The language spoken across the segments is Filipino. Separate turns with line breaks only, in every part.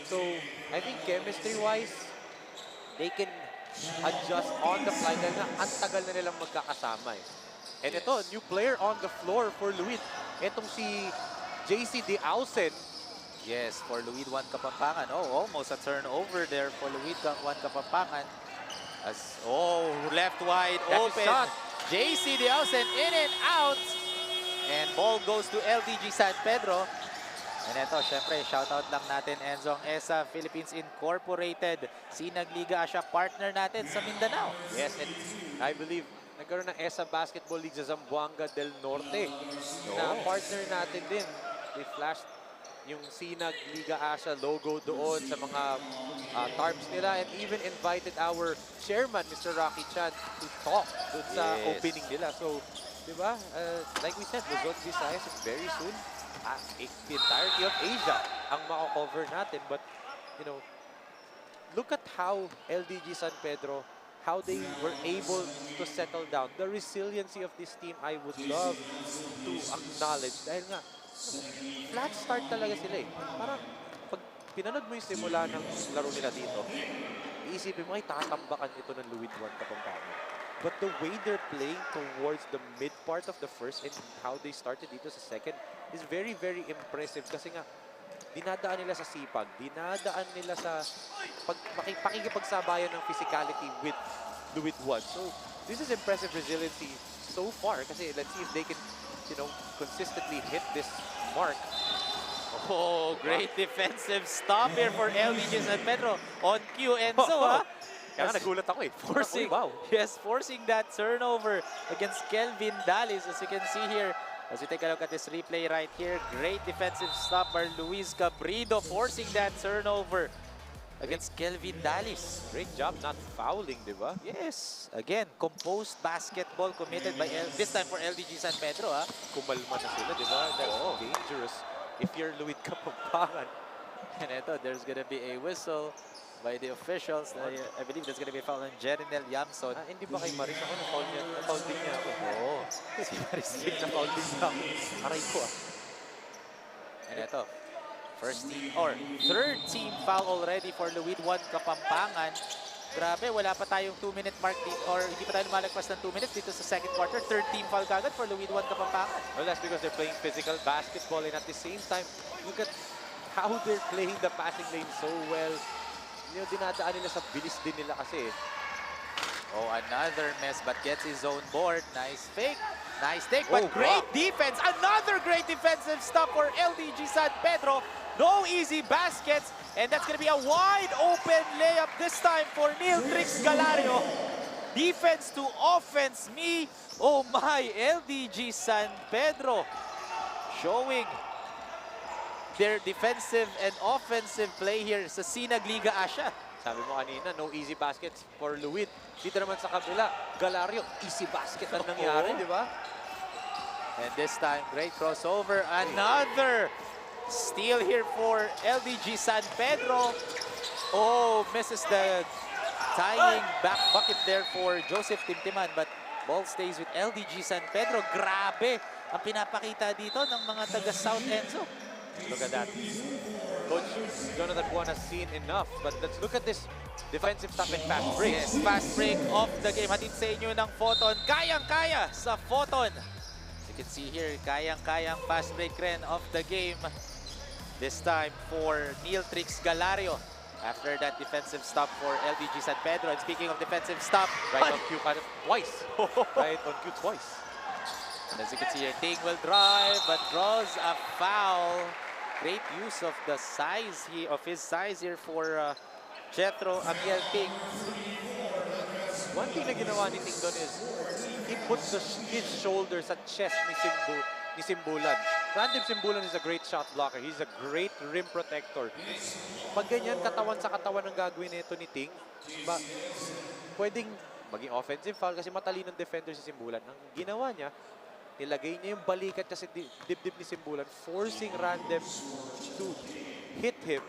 So, I think chemistry-wise, they can adjust on the fly dahil nga ang tagal na nilang magkakasama eh. And ito, new player on the floor for Luid. Itong si JC Diausen.
Yes, for Luid 1 Kapampangan. Oh, almost a turnover there for Luid 1 Kapampangan. As, left wide
That's
open.
his shot.
JC Diausen in and out. And ball goes to LDG San Pedro. And ito, syempre, shoutout lang natin Enzong ESA Philippines Incorporated. Sinag Liga Asya, partner natin sa Mindanao.
Yes, and I believe nagkaroon ng ESA Basketball League sa Zamboanga del Norte. Na partner natin din. They flashed yung Sinag Liga Asya logo doon sa mga tarps nila and even invited our chairman, Mr. Rocky Chan, to talk doon sa opening nila. So, di ba? Like we said, Luzon, Visayas is very soon. The entirety of Asia ang mako-cover natin. But, you know, look at how LDG San Pedro, how they were able to settle down. The resiliency of this team, I would love to acknowledge. Dahil nga, flat start talaga sila eh. Parang pag pinanood mo yung simula ng laro nila dito, iisipin mo ay tatambakan ito ng Luid 1 Kapampangan. But the way they're playing towards the mid part of the first and how they started dito sa second is very, very impressive. Kasi nga, dinadaan nila sa sipag, dinadaan nila sa pakikipagsabayan ng physicality with Luid 1. So, this is impressive resiliency so far. Kasi let's see if they can, you know, consistently hit this mark.
Oh, great defensive stop here for LDG San Pedro on cue. Enzo, ha?
Kaya nagulat ako eh.
Forcing, yes, forcing that turnover against Kelvin Dalis. As you can see here, as we take a look at this replay right here, great defensive stop by Luis Cabrido, forcing that turnover against Kelvin Dalis.
Great job not fouling, di ba?
Yes, again, composed basketball committed by this time for LDG San Pedro, ha?
Kumalma na sila, di ba? That's dangerous if you're Luid Kapampangan.
And ito, there's gonna be a whistle by the officials. I believe there's gonna be a foul on Jerinel Yamson.
Hindi ba kay Maris ako na-foul niya? Na-foul din niya ako.
Oo. Si Maris din
na-foul din niya ako. Aray ko ah.
And ito, first team, or third team foul already for Luid 1 Kapampangan. Grabe, wala pa tayong 2-minute mark dito, or hindi pa tayo lumalagpas ng 2 minutes dito sa second quarter. Third team foul kagad for Luid 1 Kapampangan.
Well, that's because they're playing physical basketball and at the same time, look at how they're playing the passing lane so well. Yung dinadaan nila sa bilis din nila kasi.
Oh, another miss but gets his own board. Nice fake. Nice take, but great defense. Another great defensive stop for LDG San Pedro. No easy baskets. And that's going to be a wide open layup this time for Neil Trix Galario. Defense to offense. Oh my, LDG San Pedro showing their defensive and offensive play here sa Sinag Liga Asya.
Sabi mo kanina, no easy baskets for Luid. Dito naman sa kabila, Galario, easy basket ang nangyari, di ba?
And this time, great crossover. Another steal here for LDG San Pedro. Oh, misses the tying back bucket there for Joseph Timtiman. But ball stays with LDG San Pedro. Grabe ang pinapakita dito ng mga taga-South Enzo.
Look at that. Coach Jonathan Buwan has seen enough. But let's look at this defensive stop and fast break.
Yes, fast break of the game. Hatid sa inyo ng Photon. Kayang-kaya sa Photon. As you can see here, kayang-kayang fast break rin of the game. This time for Neil Trix Galario. After that defensive stop for LDG San Pedro. And speaking of defensive stop,
right on cue twice. Right on cue twice.
And as you can see here, Ting will drive but draws a foul. Great use of the size his size here for Jethro Amiel Ting.
One thing na ginawa ni Ting doon is he puts his shoulder sa chest ni Simbulan. Randim Simbulan is a great shot blocker. He's a great rim protector. Pag ganyan, katawan sa katawan ang gagawin nito ni Ting, pwedeng maging offensive foul kasi matalinong defender si Simbulan. Ang ginawa niya, nilagay niya yung balikat kasi dibdib ni Simbulan, forcing Randem to hit him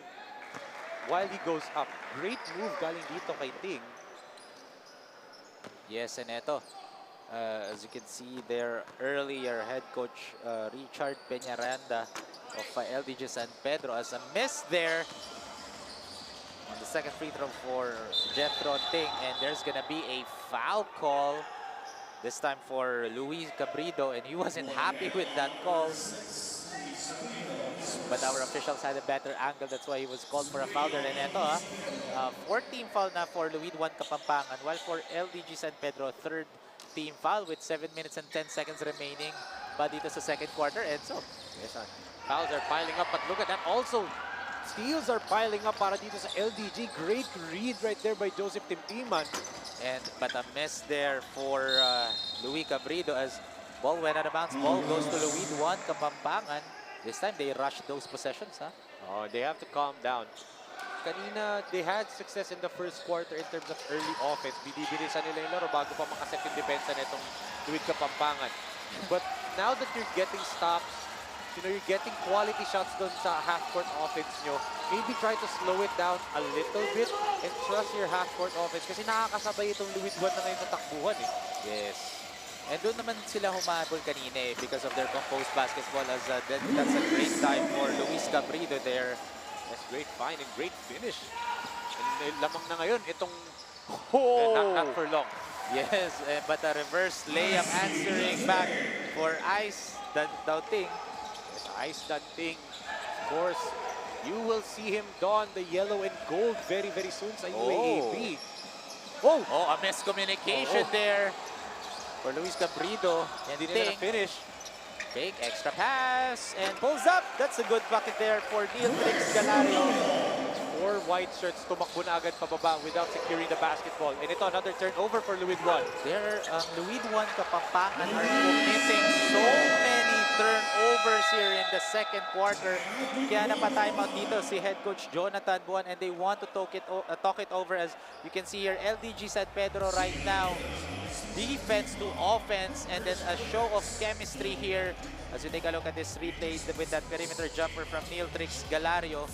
while he goes up. Great move galing dito kay Ting.
Yes, and eto, As you can see there earlier, head coach Richard Peñaranda of LDG San Pedro as a miss there on the second free throw for Jethro Ting, and there's gonna be a foul call this time for Luis Cabrido, and he wasn't happy with that call. But our officials had a better angle, that's why he was called for a foul there. And ito 14 foul na for Luid 1 Kapampangan, while for LDG San Pedro, third team foul with 7 minutes and 10 seconds remaining pa dito sa second quarter. And so,
Yes, fouls are piling up, but look at that also. Steals are piling up para dito sa LDG. Great read right there by Joseph Timtiman.
but a miss there for Luis Cabrido as ball went out of bounds. Ball goes to Luid 1 Kapampangan. This time they rushed those possessions,
Oh, they have to calm down. Kanina, they had success in the first quarter in terms of early offense. Binibilisan nila yung laro bago pa makaset yung depensa nitong Luid Kapampangan. But now that you're getting stops, you're getting quality shots doon sa half-court offense nyo, maybe try to slow it down a little bit and trust your half-court offense kasi nakakasabay itong Luid 1 na ngayon sa takbuhan eh.
Yes. And doon naman sila humabol kanina because of their composed basketball as that's a great time for Luis Cabrido there.
That's great find and great finish. And lamang na ngayon itong not for long.
Yes, but a reverse layup answering back for Ice Danting.
Yes, Ice Danting. Of course, you will see him don the yellow and gold very, very soon sa UAAP.
Oh, a miscommunication there for Luis Cabrido. And
Hindi nila finish.
Big extra pass and pulls up. That's a good bucket there for Neil Trix Galario.
4 white shirts tumakbo na agad pababa without securing the basketball. And ito, another turnover for Luid 1.
There, Luid 1 Kapampangan are committing so many turnovers here in the second quarter. Kaya napatimeout dito si head coach Jonathan Buwan, and they want to talk it over. As you can see here, LDG San Pedro right now, defense to offense, and then a show of chemistry here as you take a look at this replay with that perimeter jumper from Neil Trix Galario.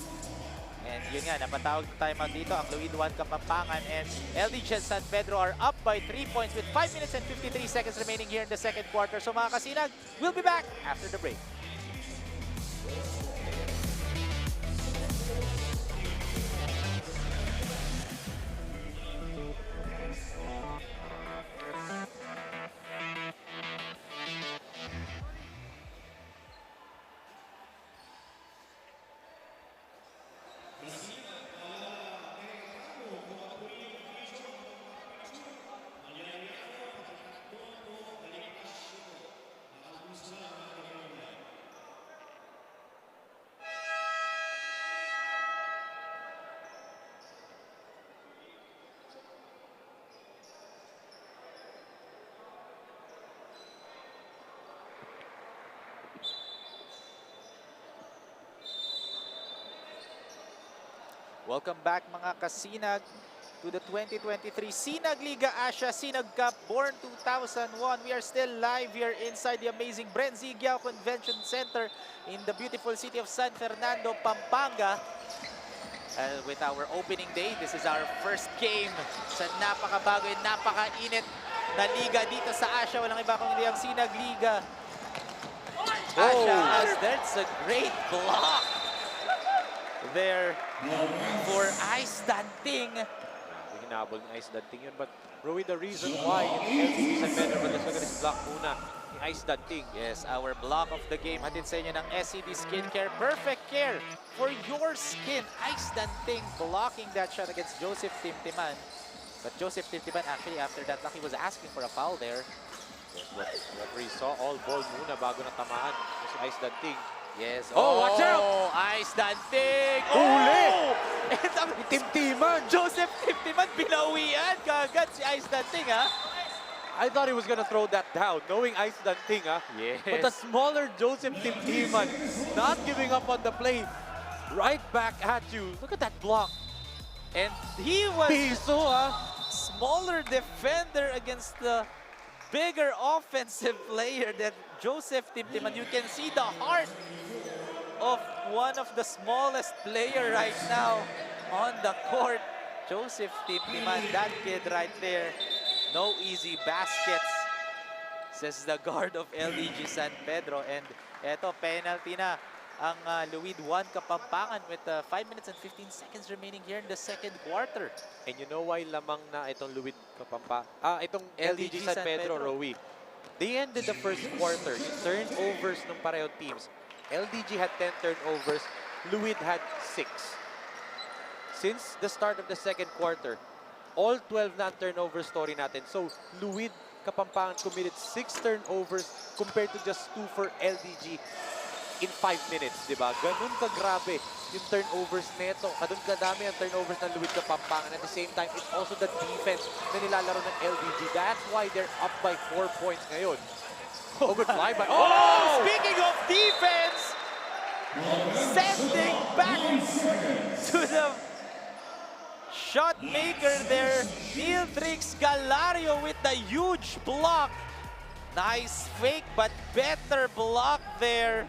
And yun nga, napatawag na timeout dito ang Luid 1 Kapampangan, and LDG San Pedro are up by 3 points with 5 minutes and 53 seconds remaining here in the second quarter. So mga kasinag, we'll be back after the break. Welcome back mga kasinag to the 2023 Sinag Liga Asya Sinag Cup Born 2001. We are still live here inside the amazing Bren Guiao Convention Center in the beautiful city of San Fernando, Pampanga. With our opening day, this is our first game sa napakabago and napakainit na liga dito sa Asya. Walang iba kung hindi ang Sinag Liga Asya, as that's a great block there for Ice Danting.
Hinabol ni Ice Danting yun. But Roy, the reason why LDG San Pedro Velasquez block muna ni Ice Danting.
Yes, our block of the game hatid sa inyo ng SCD Skincare. Perfect care for your skin. Ice Danting blocking that shot against Joseph Timtiman. But Joseph Timtiman actually after that block, he was asking for a foul there.
What referee saw all ball muna bago na tamahan si Ice Danting.
Yes.
Oh, watch out!
Ice Danting!
Huli!
And ang
Timtiman!
Joseph Timtiman, binawian kagad si Ice Danting, ha?
I thought he was gonna throw that down, knowing Ice Danting,
Yes.
But the smaller Joseph Timtiman, not giving up on the play, right back at you. Look at that block.
And he was
Piso,
smaller defender against the bigger offensive player than Joseph Timtiman. You can see the heart of one of the smallest player right now on the court. Joseph Timtiman, that kid right there. No easy baskets says the guard of LDG San Pedro. And eto, penalty na ang Luid 1 Kapampangan with 5 minutes and 15 seconds remaining here in the second quarter.
And you know why lamang na itong Luid itong LDG San Pedro, Rowie. They ended the first quarter. Yung turnovers ng parehong teams. LDG had 10 turnovers. Luid had 6. Since the start of the second quarter, all 12 non-turnover story natin. So, Luid Kapampangan committed 6 turnovers compared to just 2 for LDG in 5 minutes, di ba? Ganun kagrabe yung turnovers neto. Ganun kadami ang turnovers ng Luid Kapampangan. At the same time, it's also the defense na nilalaro ng LDG. That's why they're up by 4 points ngayon. Oh, good flyby.
Oh! Speaking of defense, sending back to the shot maker there, Niltrix Galario with the huge block. Nice fake, but better block there.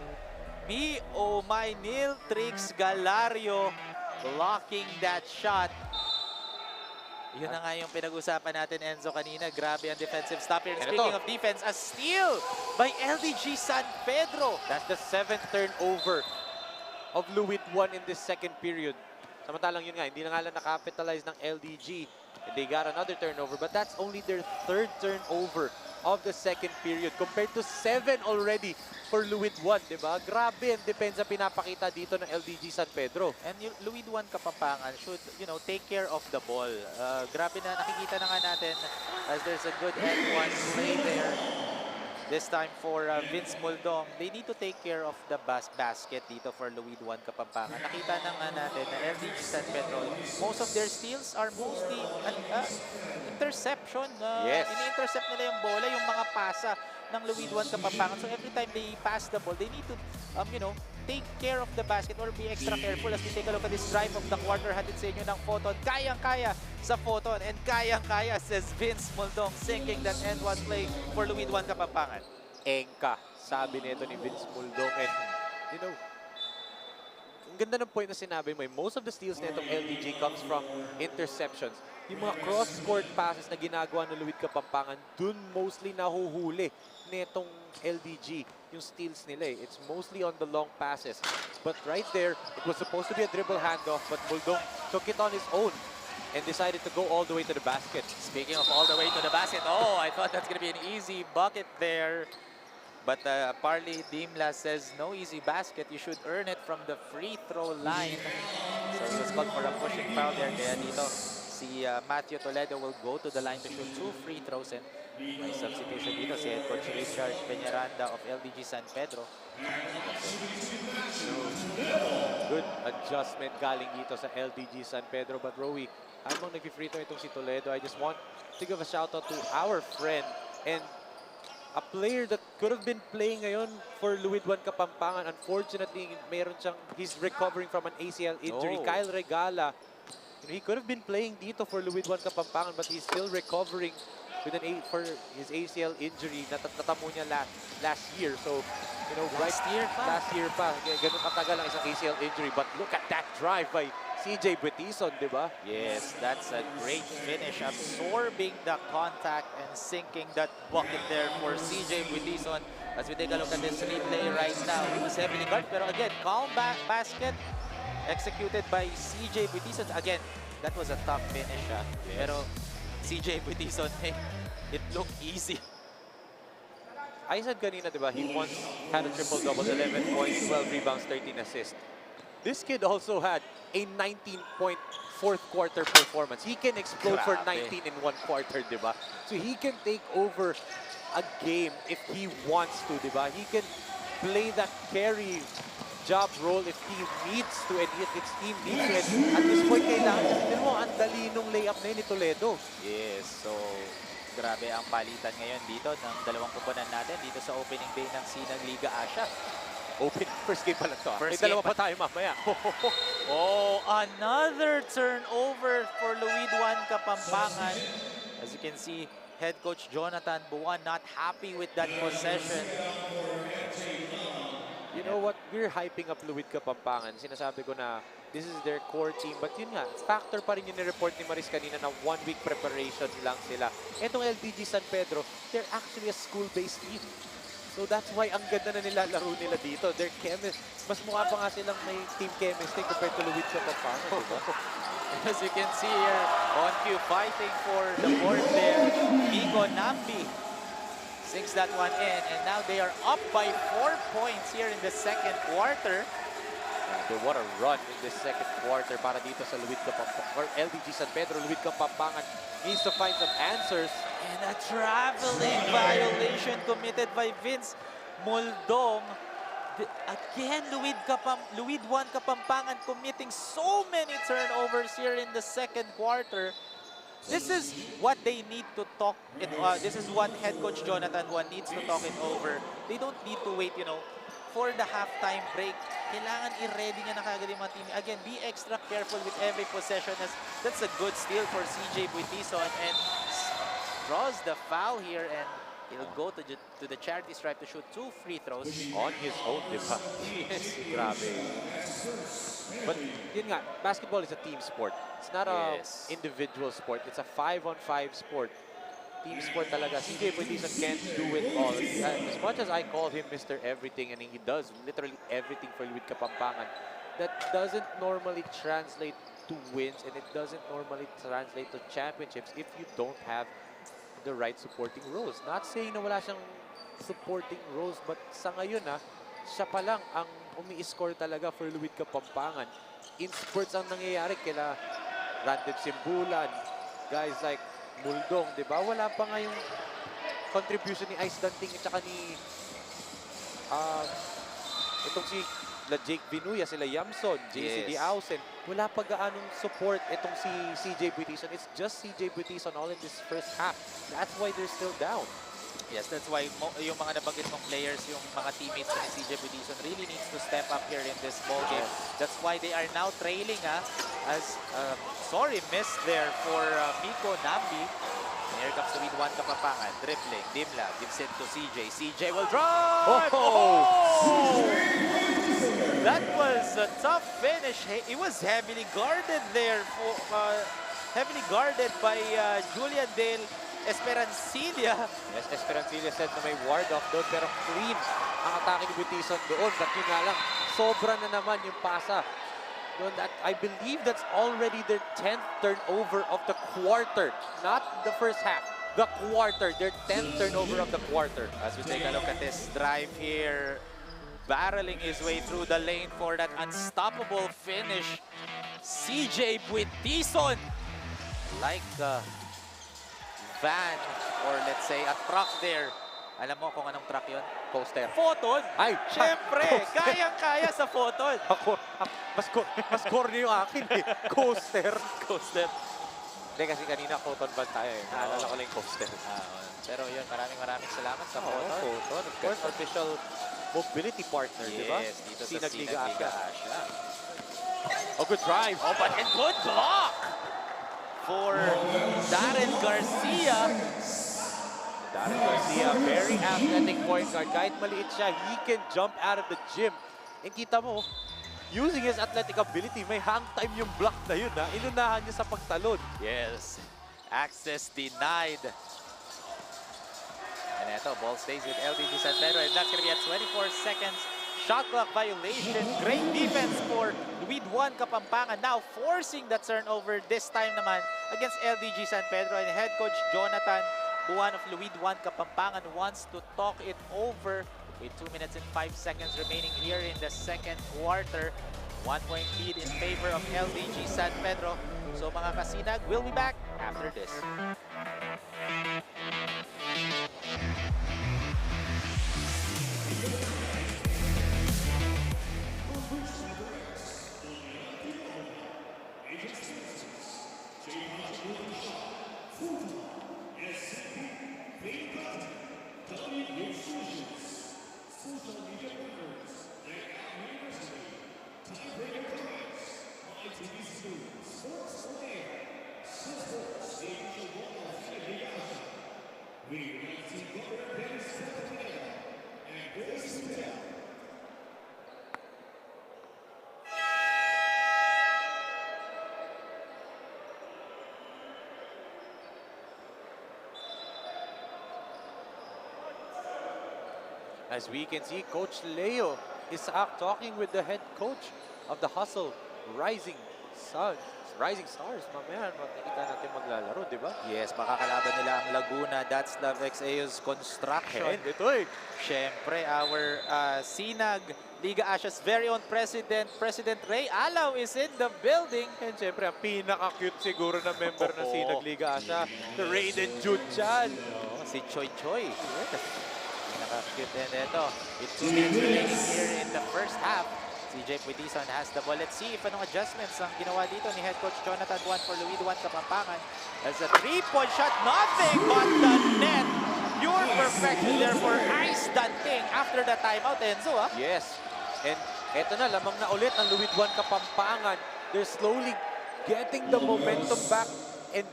Oh my, Niltrix Galario blocking that shot. Yun na nga yung pinag-usapan natin, Enzo, kanina. Grabe ang defensive stop here. And speaking of defense, a steal by LDG San Pedro.
That's the 7th turnover of Luid 1 in this second period. Samantalang yun nga, hindi na nga lang nakapitalize ng LDG. And they got another turnover, but that's only their 3rd turnover of the second period compared to 7 already for Luid 1, di ba? Grabe ang depensa pinapakita dito ng LDG San Pedro.
And Luid 1 Kapampangan should, take care of the ball. Grabe na, nakikita na nga natin as there's a good N1 play there. This time for Vince Muldong, they need to take care of the basket dito for Luid 1 Kapampangan. Nakita na nga natin na LDG San Pedro, most of their steals are mostly interception.
Yes.
Ini-intercept nila yung bola, yung mga pasa ng Luid 1 Kapampangan. So every time they pass the ball, they need to, take care of the basket or be extra careful. As we take a look at this drive of the quarter, hatid sa inyo ng Photon. Kayang-kaya sa Photon and kayang-kaya, says Vince Muldong, sinking that N1 play for Luid 1 Kapampangan.
Engka, sabi nito ni Vince Muldong. And, ang ganda ng point na sinabi mo, most of the steals nitong LDG comes from interceptions. Yung mga cross-court passes na ginagawa ng Luid Kapampangan, dun mostly nahuhuli nitong LDG yung steals nila. It's mostly on the long passes. But right there, it was supposed to be a dribble handoff, but Muldong took it on his own and decided to go all the way to the basket.
Speaking of all the way to the basket, I thought that's going to be an easy bucket there. But Parley Dimla says, no easy basket. You should earn it from the free throw line. So he was called for a pushing foul there. Kaya dito, si Matthew Toledo will go to the line to shoot 2 free throws. And may substitution dito si head coach Richard Peñaranda of LDG San Pedro.
Good adjustment galing dito sa LDG San Pedro. But Rowie, habang nag-free throw itong si Toledo, I just want to give a shout out to our friend and a player that could have been playing ngayon for Luid 1 Kapampangan. Unfortunately, he's recovering from an ACL injury. Kyle Regala, he could have been playing dito for Luid 1 Kapampangan, but he's still recovering with for his ACL injury na natamo niya last year. So, last year pa. Ganun katagal ang isang ACL injury. But look at that drive by CJ Buetison, di ba?
Yes, that's a great finish. Absorbing the contact and sinking that bucket there for CJ Buetison. As we take a look at this replay right now, it was heavily guarded. Pero again, calm basket executed by CJ Buetison. Again, that was a tough finish. Yes. Pero CJ Buetison, it looked easy.
I said kanina, di ba, he once had a triple-double, 11 points, 12 rebounds, 13 assists. This kid also had a 19-point fourth quarter performance. He can explode for 19 in one quarter, di ba? So he can take over a game if he wants to, di ba? He can play that carry job role if he needs to and if his team needs to. And at this point, kailangan mo ang dali nung layup na yun ni Toledo.
Yes, so grabe ang palitan ngayon dito ng dalawang kupunan natin dito sa opening day ng Sinag Liga Asya.
First game pa lang to. May
First
dalawa
game
pa tayo mamaya.
Another turnover for Luid 1 Kapampangan. As you can see, head coach Jonathan Buwan not happy with that possession.
You know what? We're hyping up Luid Kapampangan. Sinasabi ko na this is their core team. But yun nga, factor pa rin yung nireport ni Maris kanina na 1 week preparation lang sila. Etong LDG San Pedro, they're actually a school-based team. So that's why ang ganda na nilalaro nila dito. Their mas mukha pa nga silang may team chemistry compared to Luid Kapampangan, diba?
As you can see here, on cue, fighting for the board there. Miko Nambi sinks that one in, and now they are up by 4 points here in the second quarter.
But what a run in this second quarter para dito sa Luid Kapampangan, or LDG San Pedro. Luid Kapampangan needs to find some answers.
And a traveling violation committed by Vince Muldong. Again, Luid 1 Kapampangan committing so many turnovers here in the second quarter. This is what they need to talk. This is what head coach Jonathan Juan needs to talk it over. They don't need to wait, for the halftime break. Kailangan i-ready niya na kagad yung mga team. Again, be extra careful with every possession, as that's a good steal for CJ Buitison, and draws the foul here, and he'll go to the charity stripe to shoot 2 free throws.
On his own, di ba? Yes, grabe. But yun nga, basketball is a team sport. It's not a individual sport. It's a 5-on-5 sport. Team sport talaga. CJ Buitison can't do it all. As much as I call him Mr. Everything, and he does literally everything for Luid Kapampangan, that doesn't normally translate to wins, and it doesn't normally translate to championships if you don't have the right supporting roles. Not saying na wala siyang supporting roles, but sa ngayon siya pa lang ang umi-score talaga for Luid Kapampangan. In spurts ang nangyayari kila Random Simbulan, guys like Muldong, di ba? Wala pa nga yung contribution ni Ice Danting at saka ni itong si Jake Vinuya, sila Yamson, JC Diausen. Wala pa gaanong support itong si CJ Buitison. It's just CJ Buitison all in this first half. That's why they're still down.
Yes, that's why yung mga nabanggit mong players, yung mga teammates ni CJ Buitison really needs to step up here in this ball game. That's why they are now trailing as sorry, miss there for Miko Nambi. And here comes the Luid 1 Kapampangan, dribbling, Dimla, gives it to CJ. CJ will drive! Oh! That was a tough finish. It was heavily guarded there, heavily guarded by Julian Dale Esperancilla.
Yes, Esperancilla said na may ward off doon, pero clean ang atake ni Buitison doon. But yun nga lang, sobra na naman yung pasa. Doon, I believe that's already their 10th turnover of the quarter. Not the first half, the quarter. Their 10th turnover of the quarter.
As we take a look at this drive here, barreling his way through the lane for that unstoppable finish. CJ Buitison, like van, or let's say a truck there. Alam mo kung anong truck yun?
Coaster.
Photon!
Ay!
Siyempre! Kayang-kaya sa photon!
Mas corny yung akin eh. Coaster.
Coaster.
Hindi kasi kanina photon band tayo eh. Naalala ko lang yung coaster.
Pero yun, maraming salamat sa photon.
Photon. Of course, official mobility partner, di ba?
Yes, dito sa
Sinag Liga
Liga
Asya.
Asya.
Oh, good drive.
Oh, but and good block for Darren Garcia.
Darren Garcia, very athletic point guard. Kahit maliit siya, he can jump out of the gym. And kita mo, using his athletic ability, may hang time yung block na yun. Inunahan niya sa pagtalon.
Yes. Access denied. And eto, ball stays with LDG San Pedro, and that's going to be at 24 seconds. Shot clock violation. Great defense for Luid 1 Kapampangan. Now forcing the turnover this time naman against LDG San Pedro. And head coach Jonathan Juan of Luid 1 Kapampangan wants to talk it over with 2 minutes and 5 seconds remaining here in the second quarter. 1 point lead in favor of LDG San Pedro. So mga kasinag, we'll be back after this.
As we can see, Coach Leo is talking with the head coach of the Hustle Rising Sun. Rising Stars, mamaya, makikita natin maglalaro, di ba?
Yes, makakalaban nila ang Laguna. That's the XAO's construction.
And ito eh.
Siyempre, our Sinag Liga Asya's very own President Ray Alaw is in the building.
And syempre, ang pinaka-cute siguro na member ng
Oo.
Sinag Liga Asya, the Raiden Junchan.
Si Choi Choi. Pinaka-cute din ito. With 2 minutes remaining here in the first half. CJ Puitison has the ball. Let's see if anong adjustments ang ginawa dito ni head coach Jonathan. 1 for Luid, 1 Kapampangan. That's a 3-point shot. Nothing but the net. Pure perfection there for Ice Danting after the timeout, Enzo.
Yes. And eto na, lamang na ulit ang Luid 1 Kapampangan. They're slowly getting the momentum back. And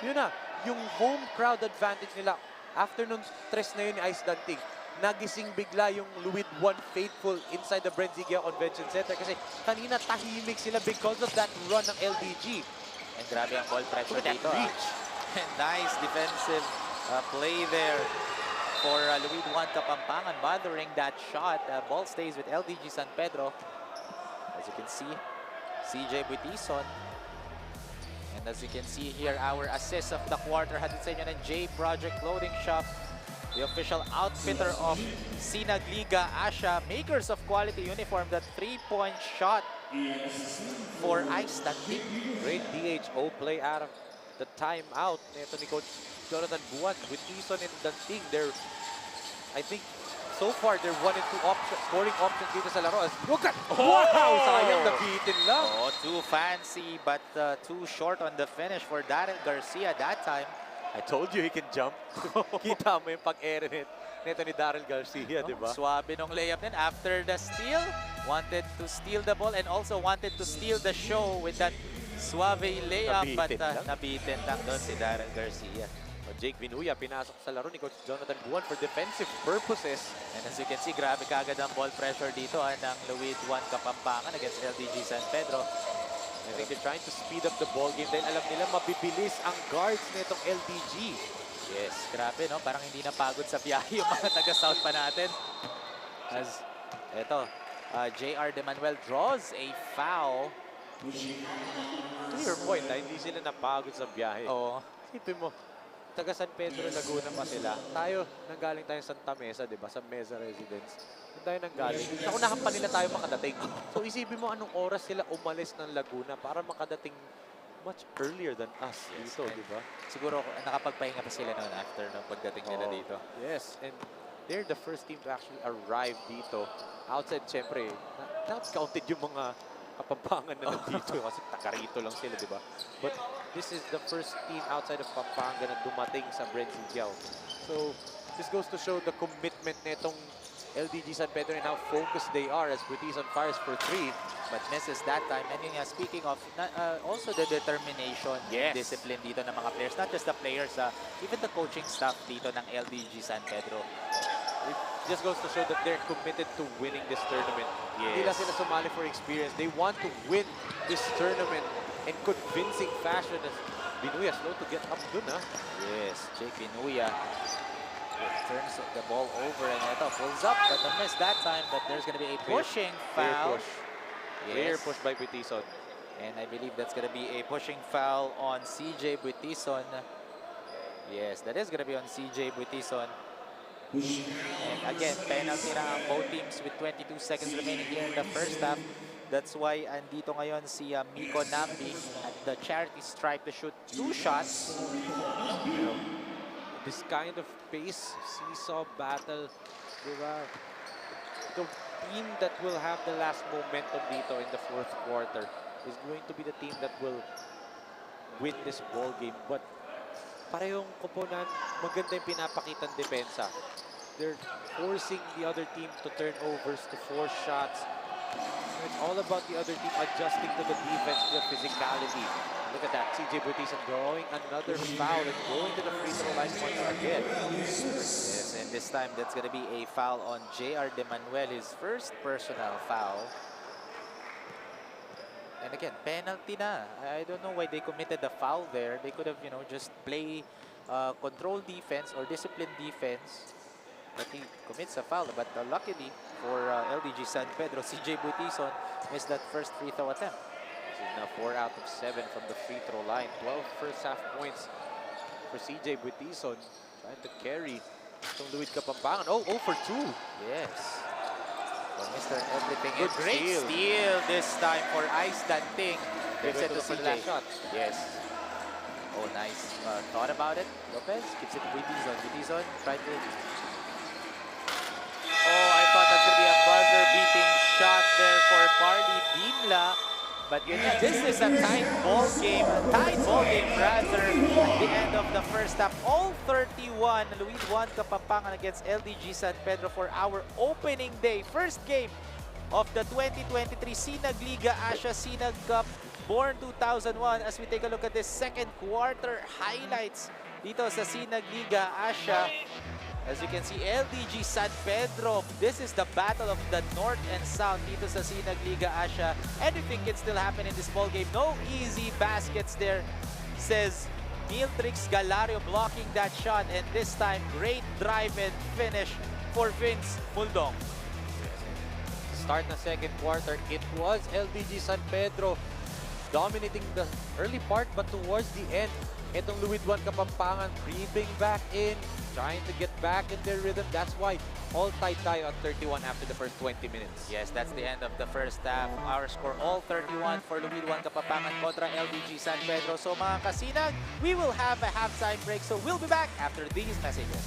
yun na, yung home crowd advantage nila. After nung stress na yun ni Ice Danting, nagising bigla yung Luid 1 faithful inside the Bren Guiao Convention Center kasi kanina tahimik sila because of that run ng LDG.
And grabe ang ball pressure
Look at that
dito.
reach.
And nice defensive play there for Luid 1 Kapampangan, bothering that shot. Ball stays with LDG San Pedro. As you can see, CJ Buitison. And as you can see here, our assist of the quarter hatid sa inyo ng J Project Clothing Shop, the official outfitter of Sinag Liga Asya, makers of quality uniform. That 3-point shot for Ice Danting.
Great DHO play out of the timeout. Ito ni Coach Jonathan Buwan with Tison and Danting. They're, I think, so far, they're 1 and 2 scoring options dito sa laro. Look at, wow! Sayang, nabitin lang.
Oh, too fancy but too short on the finish for Daryl Garcia that time.
I told you he can jump. Kita mo yung pag-ere nito ni Daryl Garcia, di ba?
Swabe nung layup din. After the steal, wanted to steal the ball and also wanted to steal the show with that suave layup.
Nabitin
But
lang.
nabitin lang doon si Daryl Garcia.
O, Jake Vinuya, pinasok sa laro ni Coach Jonathan Buwan for defensive purposes.
And as you can see, grabe kagad ang ball pressure dito ng Luid 1 Kapampangan against LDG San Pedro.
I think they're trying to speed up the ball game dahil alam nila mabibilis ang guards nitong LDG.
Yes, grabe no, parang hindi napagod sa biyahe yung mga taga-South pa natin. As, eto, JR De Manuel draws a foul.
To your point, hindi sila napagod sa biyahe.
Oo.
Isipin mo, taga San Pedro, Laguna pa sila. Tayo, nanggaling tayo sa Santa Mesa, di ba? Sa Mesa Residence. Doon tayo nanggaling. Naunahan pa nila tayo makadating. So isipin mo anong oras sila umalis ng Laguna para makadating much earlier than us dito, di ba?
Siguro nakapagpahinga pa sila noon after no pagdating nila dito.
Yes, and they're the first team to actually arrive dito. Outside, syempre, not counted yung mga Kapampangan na nandito kasi taga-rito lang sila, di ba? But this is the first team outside of Pampanga na dumating sa Bren Guiao. So, this goes to show the commitment nitong LDG San Pedro and how focused they are as Buitison fires for 3.
But misses that time. And yun nga, speaking of, also the determination,
Yes.
discipline dito ng mga players. Not just the players, even the coaching staff dito ng LDG San Pedro.
It just goes to show that they're committed to winning this tournament. Hindi lang sila sumali for experience. They want to win this tournament in convincing fashion. As Binuya slow to get up dun, ha?
Yes, Jake Vinuya turns the ball over and ito, pulls up, but a miss that time. But there's going to be a pushing foul.
Clear push by Buitison.
And I believe that's going to be a pushing foul on CJ Buitison. Yes, that is going to be on CJ Buitison. And again, penalty na ang both teams with 22 seconds remaining here in the first half. That's why andito ngayon si Miko Nambi at the charity stripe to shoot 2 shots.
This kind of pace, seesaw battle, di ba? The team that will have the last momentum dito in the fourth quarter is going to be the team that will win this ball game. But parehong koponan, maganda yung pinapakitang depensa. They're forcing the other team to turnovers to 4 shots. It's all about the other team adjusting to the defense, to the physicality. Look at that, CJ Buitison drawing another foul and going to the free throw line once again.
Yes, and this time that's going to be a foul on JR De Manuel, his first personal foul. And again, penalty na. I don't know why they committed the foul there. They could have, just play control defense or discipline defense. but he commits a foul. But luckily for LDG San Pedro, CJ Buitison missed that first free throw attempt.
This is now 4 out of 7 from the free throw line. 12 first half points for CJ Buitison. Trying to carry from Luid Kapampangan. Oh, 0 for 2.
Yes. For Mr. Everything.
Good
Great
steal.
steal this time for Ice Danting.
They
Gives it
went
to
for the
CJ.
last shot.
Yes. Oh, nice. Thought about it. Lopez gives it to Buitison. Buitison tried to... Oh, I thought that's going to be a buzzer-beating shot there for Parley Dimla. But yun nga, this is a tight ball game. Rather, at the end of the first half. All 31. Luid 1 Kapampangan against LDG San Pedro for our opening day. First game of the 2023 Sinag Liga Asya Sinag Cup. Born 2001. As we take a look at this second quarter highlights dito sa Sinag Liga Asya. As you can see, LDG San Pedro. This is the battle of the North and South dito sa Sinag Liga Asya. Anything can still happen in this ball game. No easy baskets there, says Neiltrix Galario blocking that shot. And this time, great drive and finish for Vince Muldong.
Start na second quarter, it was LDG San Pedro dominating the early part, but towards the end, itong Luid 1 Kapampangan creeping back in, trying to get back in their rhythm. That's why all tied tayo at 31 after the first 20 minutes.
Yes, that's the end of the first half. Our score all 31 for Luid 1 Kapampangan kontra LDG San Pedro. So mga kasinag, we will have a halftime break. So we'll be back after these messages.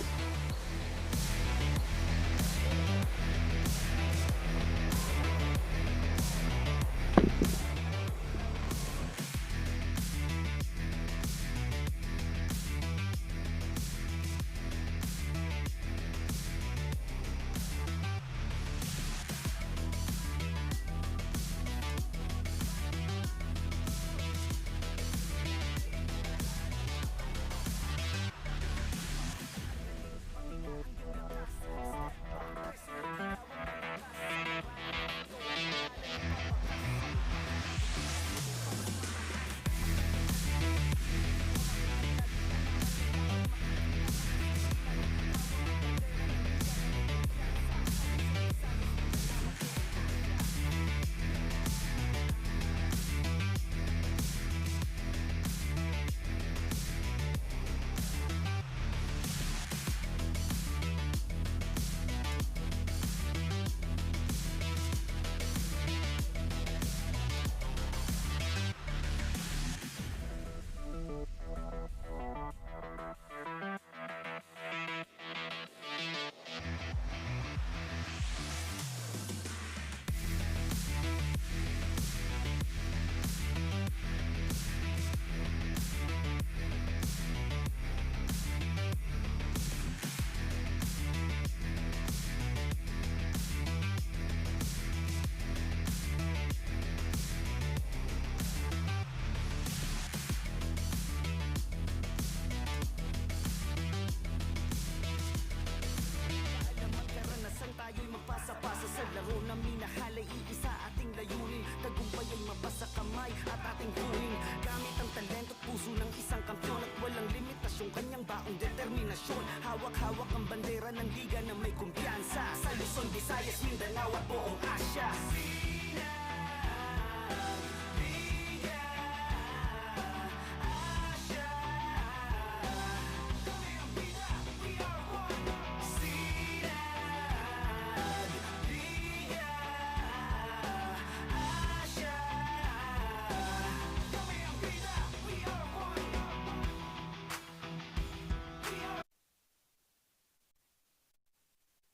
Hawak-hawak ang bandera ng liga na may kumpiyansa. Sa Luzon, Visayas, Mindanao at buong Asya.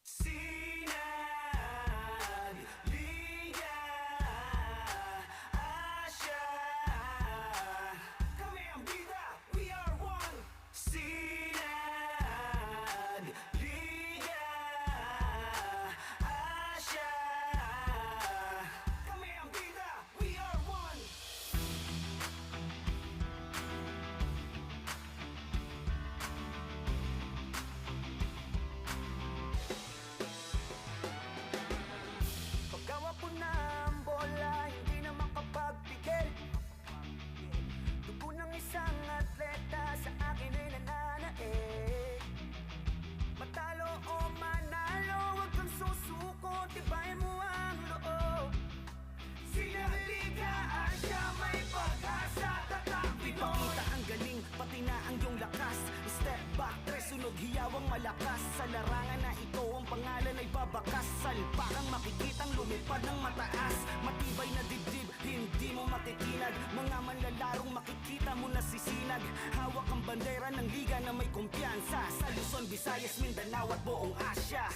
Sinag Liga Liga Asya, may pag-asa, tatakbo. Ipakita ang galing, pati na ang iyong lakas. Step back, tres, sunog, hiyawang malakas. Sa larangan na ito, ang pangalan ay babakas. Salpakang makikitang lumipad ng mataas. Matibay na dibdib, hindi mo matitinag. Mga manlalarong makikita mo na sisinag. Hawak ang bandera ng liga na may kumpiyansa. Sa Luzon, Visayas, Mindanao at buong Asya.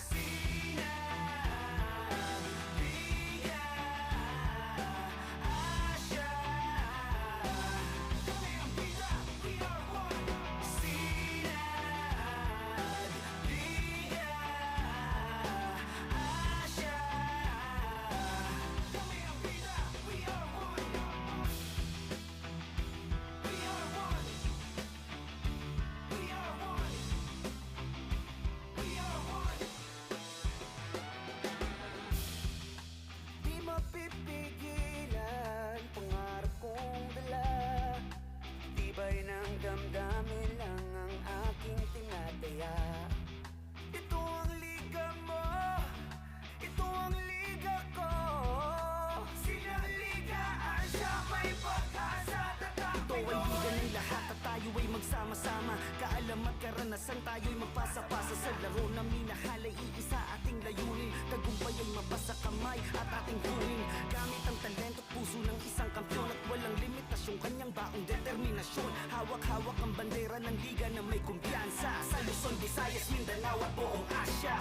Di mapipigilan, pangarap kong dala. Tibay ng damdamin lang ang aking tinataya. Ito ang liga mo, ito ang liga ko. Sinag Liga Asya, may pag-asa, tatakbo. Ito ay liga ng lahat at tayo ay magsama-sama. Kaalam at karanasan, tayo'y magpasa-pasa sa laro na minahal ay iisa ating layunin. Tagumpay ay mabasa kamay at ating kunin. Gamit ang talento at puso ng isang kampiyon at walang limitasyon, kanyang baong determinasyon. Hawak-hawak ang bandera ng liga na may kumpiyansa. Sa Luzon, Visayas, Mindanao at buong Asya.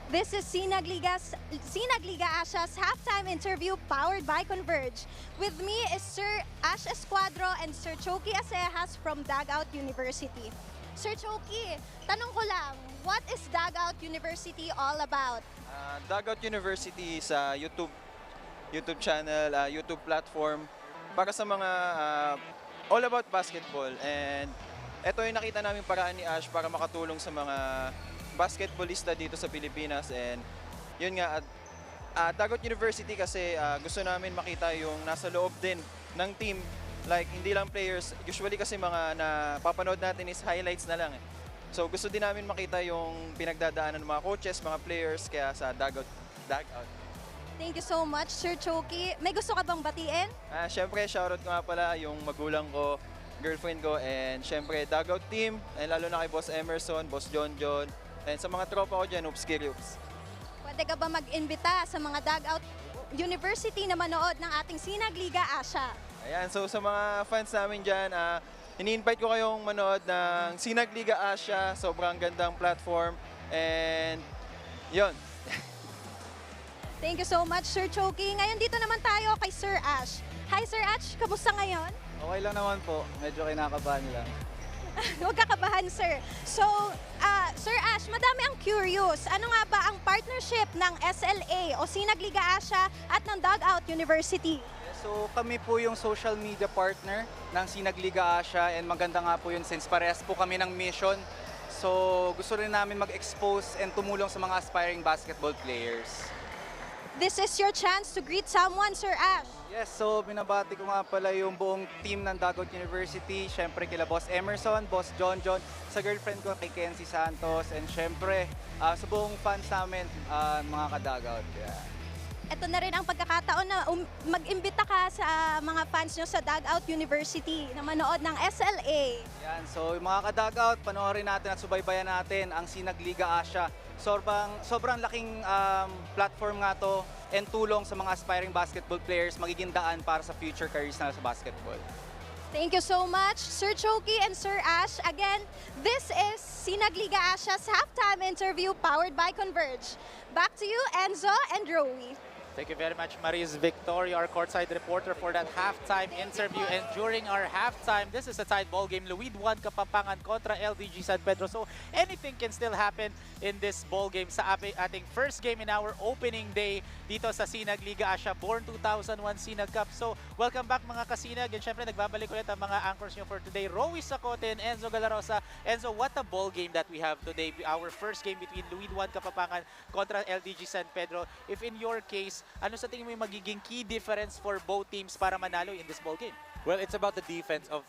This is Sinag Liga Asya's halftime interview powered by Converge. With me is Sir Ash Escuadro and Sir Choki Acejas from Dugout University. Sir Choki, tanong ko lang, what is Dugout University all about?
Dugout University is a YouTube channel, YouTube platform para sa mga all about basketball. And ito yung nakita namin paraan ni Ash para makatulong sa mga basketballista dito sa Pilipinas. And yun nga, Dugout University kasi gusto namin makita yung nasa loob din ng team. Like, hindi lang players. Usually kasi mga napapanood natin is highlights na lang. So gusto din namin makita yung pinagdadaanan ng mga coaches, mga players, kaya sa Dugout.
Thank you so much, Sir Choki. May gusto ka bang batiin?
Siyempre, shoutout ko nga pala yung magulang ko, girlfriend ko, and siyempre Dugout team, and lalo na kay Boss Emerson, Boss John, and sa mga tropa ko dyan, Oops Kiriops.
Pwede ka ba mag-imbita sa mga Dugout University na manood ng ating Sinag Liga Asya?
Ayan, so sa mga fans namin dyan, ini-invite ko kayong manood ng Sinag Liga Asya. Sobrang gandang platform, and yun.
Thank you so much, Sir Choki. Ngayon dito naman tayo kay Sir Ash. Hi, Sir Ash. Kamusta ngayon?
Okay lang naman po. Medyo kinakabahan lang.
Huwag kakabahan, sir. So, Sir Ash, madami ang curious. Ano nga ba ang partnership ng SLA o Sinag Liga Asya at ng Dugout University?
So kami po yung social media partner ng Sinag Liga Asya, and maganda nga po yun since parehas po kami ng mission. So gusto rin namin mag-expose and tumulong sa mga aspiring basketball players.
This is your chance to greet someone, Sir Ash.
Yes, so binabati ko nga pala yung buong team ng Dugout University. Siyempre kila Boss Emerson, Boss John, sa girlfriend ko kay Kenzie Santos, and siyempre sa buong fans namin, mga ka-Dugout. Yeah.
Ito na rin ang pagkakataon na mag-imbita ka sa mga fans nyo sa Dugout University na manood ng SLA.
Yan, so yung mga ka-Dugout, panoorin natin at subaybayan natin ang Sinag Liga Asya. Sobrang laking platform nga to and tulong sa mga aspiring basketball players, magiging daan para sa future careers na sa basketball.
Thank you so much, Sir Choki and Sir Ash. Again, this is Sinag Liga Asya's halftime interview powered by Converge. Back to you, Enzo and Rowie.
Thank you very much, Maris Victoria, our courtside reporter, for that halftime interview. And during our halftime, this is a tied ball game. Luid 1, Kapampangan kontra LDG San Pedro. So anything can still happen in this ball game sa ating first game in our opening day dito sa Sinag Liga Asya, Born 2001 Sinag Cup. So welcome back mga kasinag. And syempre nagbabalik ulit ang mga anchors nyo for today. Rowie Sacote and Enzo Galarosa. Enzo, what a ball game that we have today. Our first game between Luid 1, Kapampangan kontra LDG San Pedro. If in your case, ano sa tingin mo yung magiging key difference for both teams para manalo in this ball game?
Well, it's about the defense of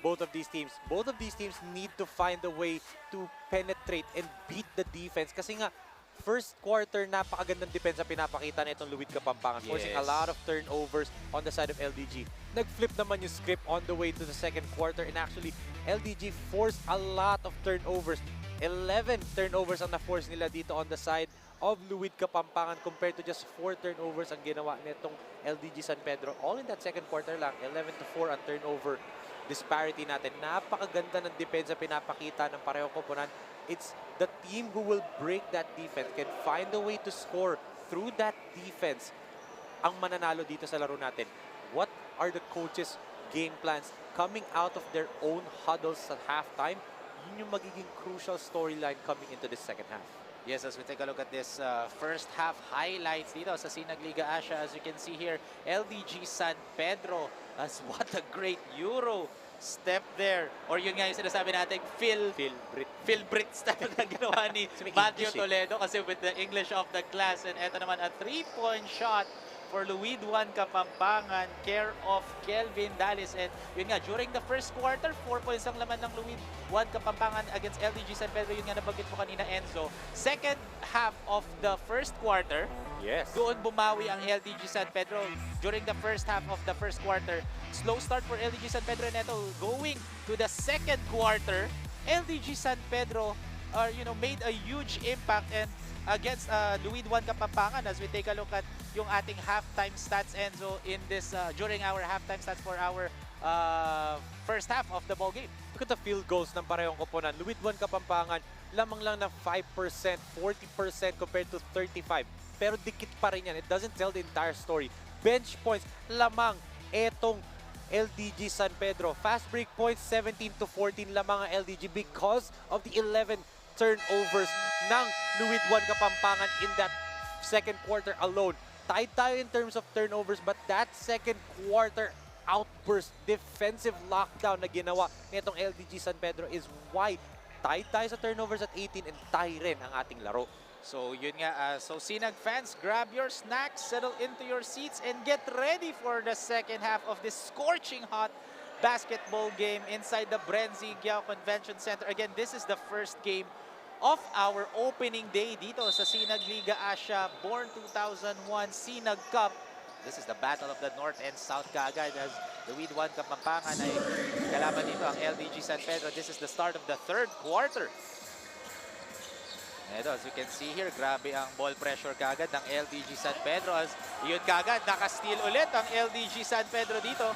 both of these teams. Both of these teams need to find a way to penetrate and beat the defense. Kasi nga, first quarter, napakagandang depensa pinapakita na itong Luid Kapampangan, forcing a lot of turnovers on the side of LDG. Nag-flip naman yung script on the way to the second quarter, and actually, LDG forced a lot of turnovers. 11 turnovers ang na-force nila dito on the side of Luid Kapampangan compared to just 4 turnovers ang ginawa nitong LDG San Pedro. All in that second quarter lang, 11-4 ang turnover disparity natin. Napakaganda ng depensa pinapakita ng parehong koponan. It's the team who will break that defense, can find a way to score through that defense ang mananalo dito sa laro natin. What are the coaches' game plans coming out of their own huddles at halftime? Yun yung magiging crucial storyline coming into this second half.
Yes, as we take a look at this first half highlights dito sa Sinag Liga Asya, as you can see here, LDG San Pedro, as what a great Euro step there. Or yun nga yung sinasabi natin, Phil Brit step na ginawa ni Matthew Toledo kasi with the English of the class. And eto naman a 3-point shot for Luid 1 Kapampangan, care of Kelvin Dallis. And yun nga, during the first quarter, 4 points ang laman ng Luid 1 Kapampangan against LDG San Pedro. Yun nga nabanggit mo kanina, Enzo. Second half of the first quarter, doon bumawi ang LDG San Pedro. During the first half of the first quarter, slow start for LDG San Pedro. And ito, going to the second quarter, LDG San Pedro made a huge impact and against Luid 1 Kapampangan. As we take a look at yung ating halftime stats, Enzo, in this during our halftime stats for our first half of the ball game.
Look at the field goals ng parehong koponan. Luid 1 Kapampangan lamang lang na 5%, 40% compared to 35%. Pero dikit pa rin yan. It doesn't tell the entire story. Bench points, lamang etong LDG San Pedro. Fast break points, 17-14 lamang ang LDG because of the 11 turnovers ng Luid 1 Kapampangan in that second quarter alone. Tied tayo in terms of turnovers, but that second quarter outburst, defensive lockdown na ginawa nitong LDG San Pedro is why tied tayo sa turnovers at 18 and tie rin ang ating laro.
So yun nga, so Sinag fans, grab your snacks, settle into your seats, and get ready for the second half of this scorching hot basketball game inside the Bren Guiao Convention Center. Again, this is the first game of our opening day dito sa Sinag Liga Asya, born 2001 Sinag Cup. This is the battle of the North and South kaagad as Luid 1 Kapampangan ay kalaban dito ang LDG San Pedro. This is the start of the third quarter. Ito, as you can see here, grabe ang ball pressure kagad ng LDG San Pedro as yun kagad, naka-steal ulit ang LDG San Pedro dito.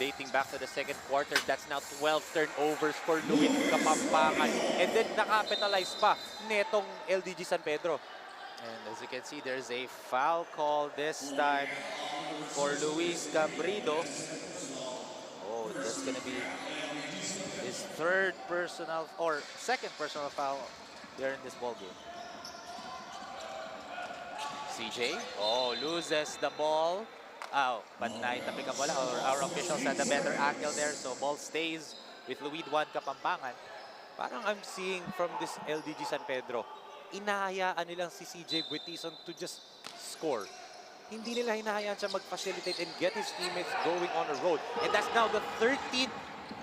Dating back to the second quarter, that's now 12 turnovers for Luid Kapampangan. And then nakapitalize pa netong LDG San Pedro.
And as you can see, there's a foul call this time for Luis Cabrido. Oh, that's gonna be his third personal or second personal foul there in this ball game. CJ, oh, loses the ball. Oh, but naitapik ang bola, or our officials had a better angle there, so ball stays with Luid 1 Kapampangan.
Parang I'm seeing from this LDG San Pedro, inahayaan nilang si CJ Buitison to just score. Hindi nila hinahayaan siya mag-facilitate and get his teammates going on a road. And that's now the 13th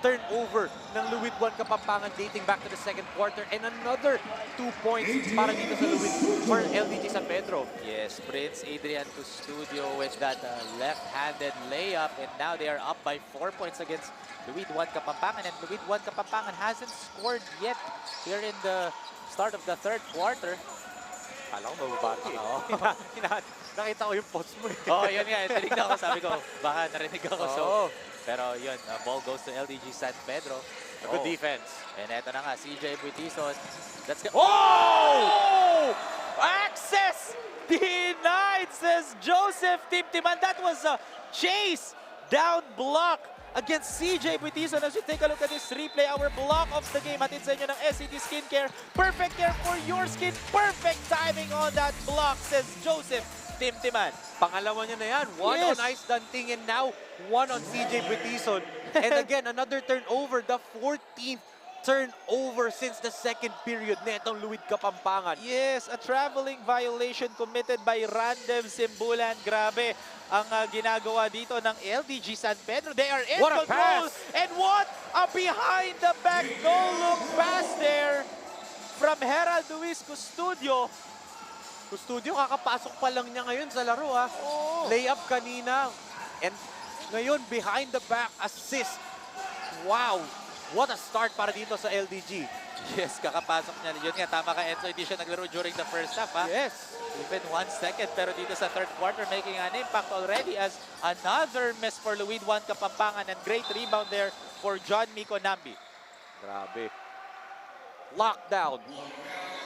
turnover ng Luid 1 Kapampangan dating back to the second quarter. And another 2 points para dito sa Luid for LDG San Pedro.
Yes, Prince Adrian Custodio with that left-handed layup. And now they are up by 4 points against Luid 1 Kapampangan. And Luid 1 Kapampangan hasn't scored yet here in the start of the third quarter.
Alam ko, mababati. Nakita ko yung post mo.
Oh, yun nga. Tinignan ko, sabi ko, baka narinig ako. So,
Oo.
pero yun, ball goes to LDG San Pedro.
Good defense.
And eto na nga, CJ Buitison. That's good.
Oh!
Access denied, says Joseph Tiptiman. That was a chase down block against CJ Buitison. As you take a look at this replay, our block of the game, hatid sa inyo ng SCT Skincare. Perfect care for your skin. Perfect timing on that block, says Joseph Tiptiman.
Pangalawa niya na yan. One
Yes.
on Ice Danting and now one on CJ Buitison. And again, another turnover. The 14th turnover since the second period netong Luid Kapampangan.
Yes, a traveling violation committed by Random Simbulan. Grabe ang ginagawa dito ng LDG San Pedro. They are in
What a
control.
pass!
And what a behind the back no-look pass there from Herald Luis Custodio.
Custodio, kakapasok pa lang niya ngayon sa laro ha.
Oh.
Layup kanina. And ngayon, behind the back assist. Wow! What a start para dito sa LDG.
Yes, kakapasok niya. Yun nga, tama ka Enzo, hindi siya naglaro during the first half ha.
Yes.
Even 1 second, pero dito sa third quarter making an impact already as another miss for Luid 1 Kapampangan and great rebound there for John Miko Nambi.
Grabe. Lockdown.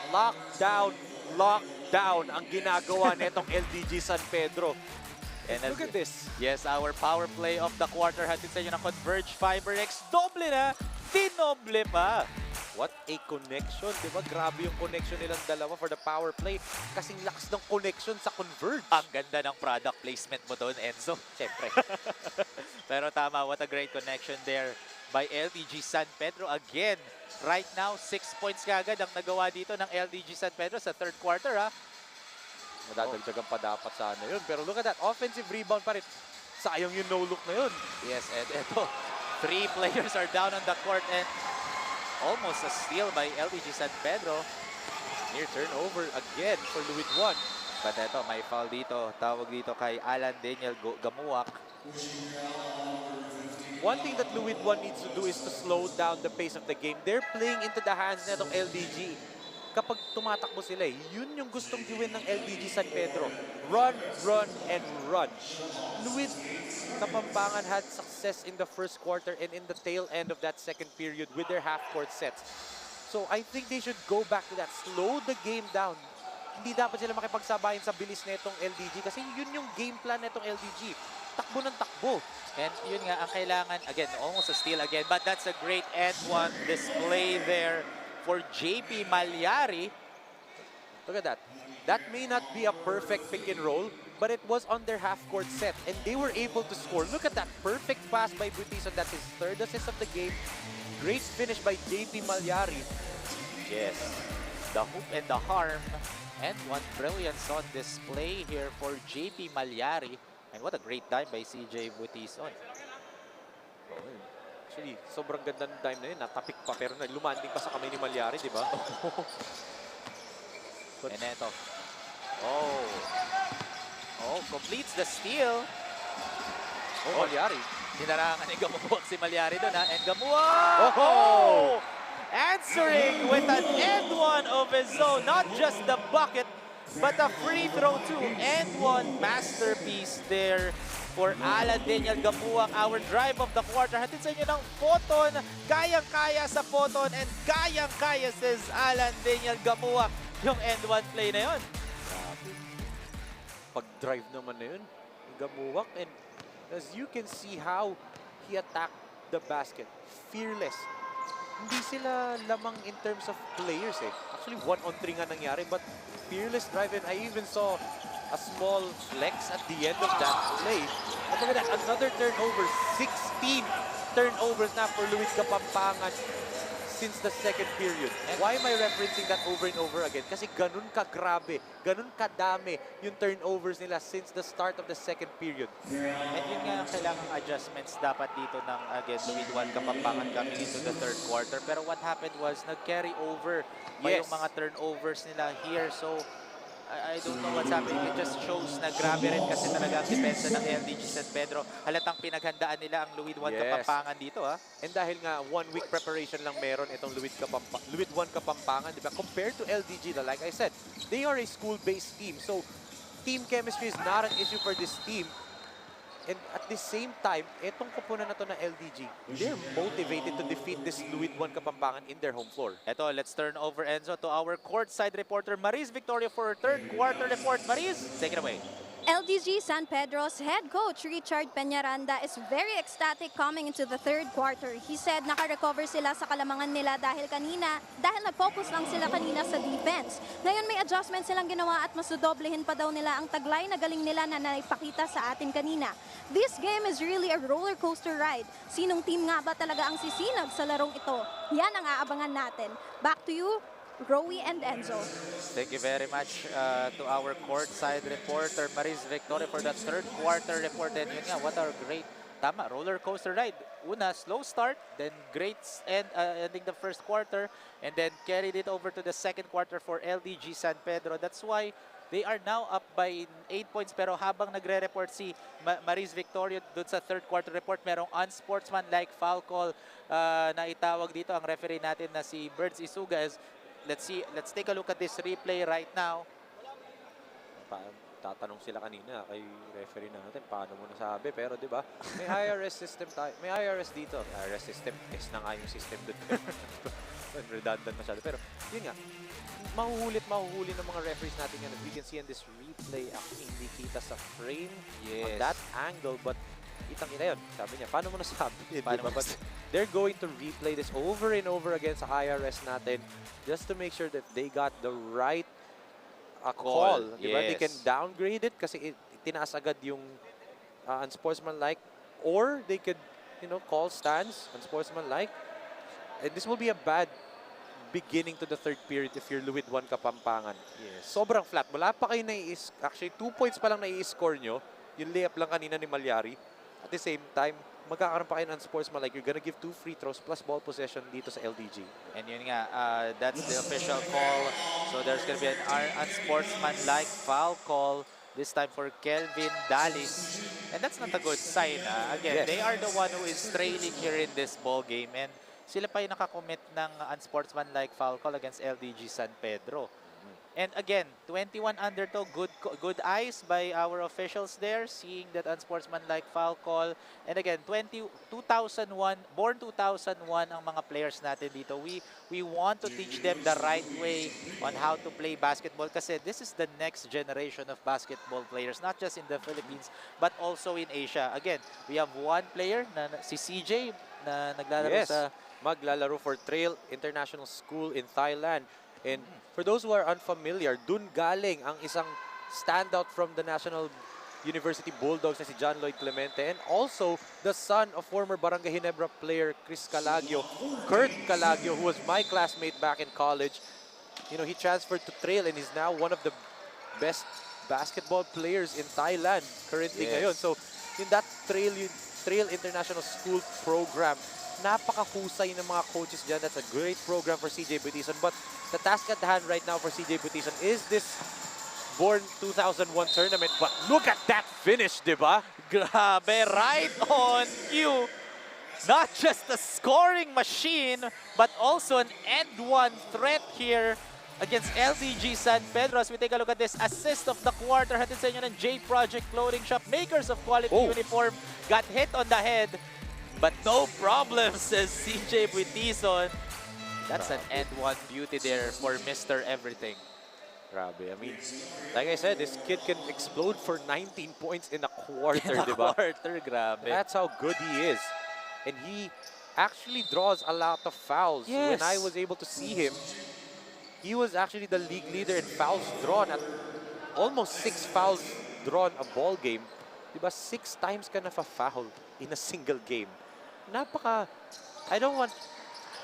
Lockdown. Lockdown ang ginagawa netong LDG San Pedro.
And
Look at this.
Yes, our power play of the quarter hatid sa inyo ng Converge FiberX. Doble na, tinoble pa.
What a connection. Diba? Grabe yung connection nilang dalawa for the power play. Kasing lakas ng connection sa Converge.
Ang ganda ng product placement mo doon, Enzo. Siyempre. Pero tama, what a great connection there by LDG San Pedro. Again, right now, 6 points kagad ang nagawa dito ng LDG San Pedro sa third quarter. Ha?
Madadagdagan pa dapat sana yun. Pero look at that. Offensive rebound pa rin. Sayang yung no-look na yun.
Yes, and eto, 3 players are down on the court and almost a steal by LDG San Pedro.
Near turnover again for Luid 1.
But eto, may foul dito. Tawag dito kay Alan Daniel Gamuak.
One thing that Luid 1 needs to do is to slow down the pace of the game. They're playing into the hands netong LDG. Kapag tumatakbo sila, yun yung gustong gawin ng LDG San Pedro. Run, run, and run. Luid Kapampangan had success in the first quarter and in the tail end of that second period with their half-court sets. So I think they should go back to that. Slow the game down. Hindi dapat sila makipagsabayan sa bilis nitong LDG kasi yun yung game plan nitong LDG. Takbo ng takbo.
And yun nga, ang kailangan, again, almost a steal again, but that's a great end one display there for JP Malyari.
Look at that. That may not be a perfect pick and roll, but it was on their half-court set, and they were able to score. Look at that perfect pass by Butison. That's his third assist of the game. Great finish by JP Malyari.
Yes, the hoop and the harm. And one brilliance on display here for JP Malyari. And what a great time by CJ Butison.
Actually, sobrang ganda ng time na yun. Natapik pa, pero lumanding pa sa kamay ni Malyari, di ba?
And eto. Oh, completes the steal.
Malyari.
Dinarangan ni Gamuwak si Malyari doon, ha? And Gamuwak!
Oh!
Answering with an end one of his own. Not just the bucket, but a free throw too. End one masterpiece there for Alan Daniel Gamuwak. Our drive of the quarter. Hatid sa inyo ng Photon. Kayang-kaya sa Photon and kayang-kaya says Alan Daniel Gamuwak. Yung end one play na yun.
Pag-drive naman na yun, Gamuwak. And as you can see how he attacked the basket. Fearless. Hindi sila lamang in terms of players eh. Actually, 1-on-3 nga nangyari, but fearless drive. And I even saw a small flex at the end of that play. And look at that, another turnover. 16 turnovers na for Luid Kapampangan since the second period. And why am I referencing that over and over again? Kasi ganun ka-grabe, ganun kadami yung turnovers nila since the start of the second period.
And yun nga ang kailangang adjustments dapat dito ng, again, Luid 1 Kapampangan coming into the third quarter. Pero what happened was, nag-carry over pa yung mga turnovers nila here. So, I don't know what's happening. It just shows na grabe rin kasi talaga ang depensa ng LDG San Pedro. Halatang pinaghandaan nila ang Luid 1 Kapampangan dito, ha?
And dahil nga 1 week preparation lang meron itong Luid 1 Kapampangan, di ba? Compared to LDG, like I said, they are a school-based team. So, team chemistry is not an issue for this team. And at the same time, itong kupunan na to ng LDG, they're motivated to defeat this Luid 1 Kapampangan in their home floor.
Eto, let's turn over, Enzo, to our courtside reporter, Maris Victoria, for her third quarter report. Maris, take it away.
LDG San Pedro's head coach Richard Peñaranda is very ecstatic coming into the third quarter. He said naka-recover sila sa kalamangan nila dahil nag-focus lang sila kanina sa defense. Ngayon may adjustment silang ginawa at masudoblehin pa daw nila ang taglay na galing nila na naipakita sa atin kanina. This game is really a roller coaster ride. Sinong team nga ba talaga ang sisinag sa larong ito? Yan ang aabangan natin. Back to you, Rowie and Enzo.
Thank you very much to our courtside reporter, Maris Victoria, for that third quarter report. And yun nga, what a great, roller coaster ride. Una, slow start, then great ending the first quarter, and then carried it over to the second quarter for LDG San Pedro. That's why they are now up by 8 points. Pero habang nagre-report si Maris Victoria dun sa third quarter report, merong unsportsmanlike foul call na itawag dito ang referee natin na si Birds Isuga. Let's take a look at this replay right now.
Tatanong sila kanina kay referee natin, paano mo nasabi? Pero di ba, may IRS system tayo. May IRS dito. IRS system, S na nga yung system doon. Redundant masyado. Pero yun nga, mahuhuli ng mga referees natin yan. We can see in this replay, actually hindi kita sa frame on that angle, but kitang-kita yun. Sabi niya, paano mo nasabi? Diba? But they're going to replay this over and over again sa IRS natin just to make sure that they got the right call. Diba? They can downgrade it kasi tinaas agad yung unsportsmanlike, or they could, call stands unsportsmanlike. And this will be a bad beginning to the third period if you're Luid 1 Kapampangan. Sobrang flat. Wala pa kayo actually 2 points pa lang na-i-score nyo. Yung layup lang kanina ni Malyari. At the same time, magkakaroon pa kayo ng unsportsmanlike. You're gonna give 2 free throws plus ball possession dito sa LDG.
And yun nga, that's the official call. So there's gonna be an unsportsmanlike foul call. This time for Kelvin Dalis. And that's not a good sign. Again, they are the one who is trailing here in this ball game. And sila pa yung nakakommit ng unsportsmanlike foul call against LDG San Pedro. And again, 21 under to, good eyes by our officials there, seeing that unsportsmanlike foul call. And again, 2001, born 2001 ang mga players natin dito. We want to teach them the right way on how to play basketball kasi this is the next generation of basketball players, not just in the Philippines, but also in Asia. Again, we have one player, si CJ, na naglalaro sa...
maglalaro for Trail International School in Thailand. And for those who are unfamiliar, dun galing ang isang standout from the National University Bulldogs na si John Lloyd Clemente, and also the son of former Barangay Ginebra player Chris Calagio, Kurt Calagio, who was my classmate back in college. You know, he transferred to Trail and is now one of the best basketball players in Thailand currently ngayon. So in that Trail International School program, napakahusay ng mga coaches dyan. That's a great program for CJ Butison. But the task at hand right now for CJ Butison is this Born 2001 tournament. But look at that finish, diba?
Grabe, right on cue. Not just a scoring machine, but also an end-one threat here against LDG San Pedro. As we take a look at this assist of the quarter, hatid sa inyo ng J Project Clothing Shop, makers of quality uniform, got hit on the head. But no problem, says CJ Butison. That's an end-one beauty there for Mr. Everything.
Grabe. I mean, like I said, this kid can explode for 19 points in a quarter,
In a
diba?
quarter, grabe.
That's how good he is. And he actually draws a lot of fouls.
Yes.
When I was able to see him, he was actually the league leader in fouls drawn at almost 6 fouls drawn a ball game. Diba? 6 times ka na-foul in a single game. I don't want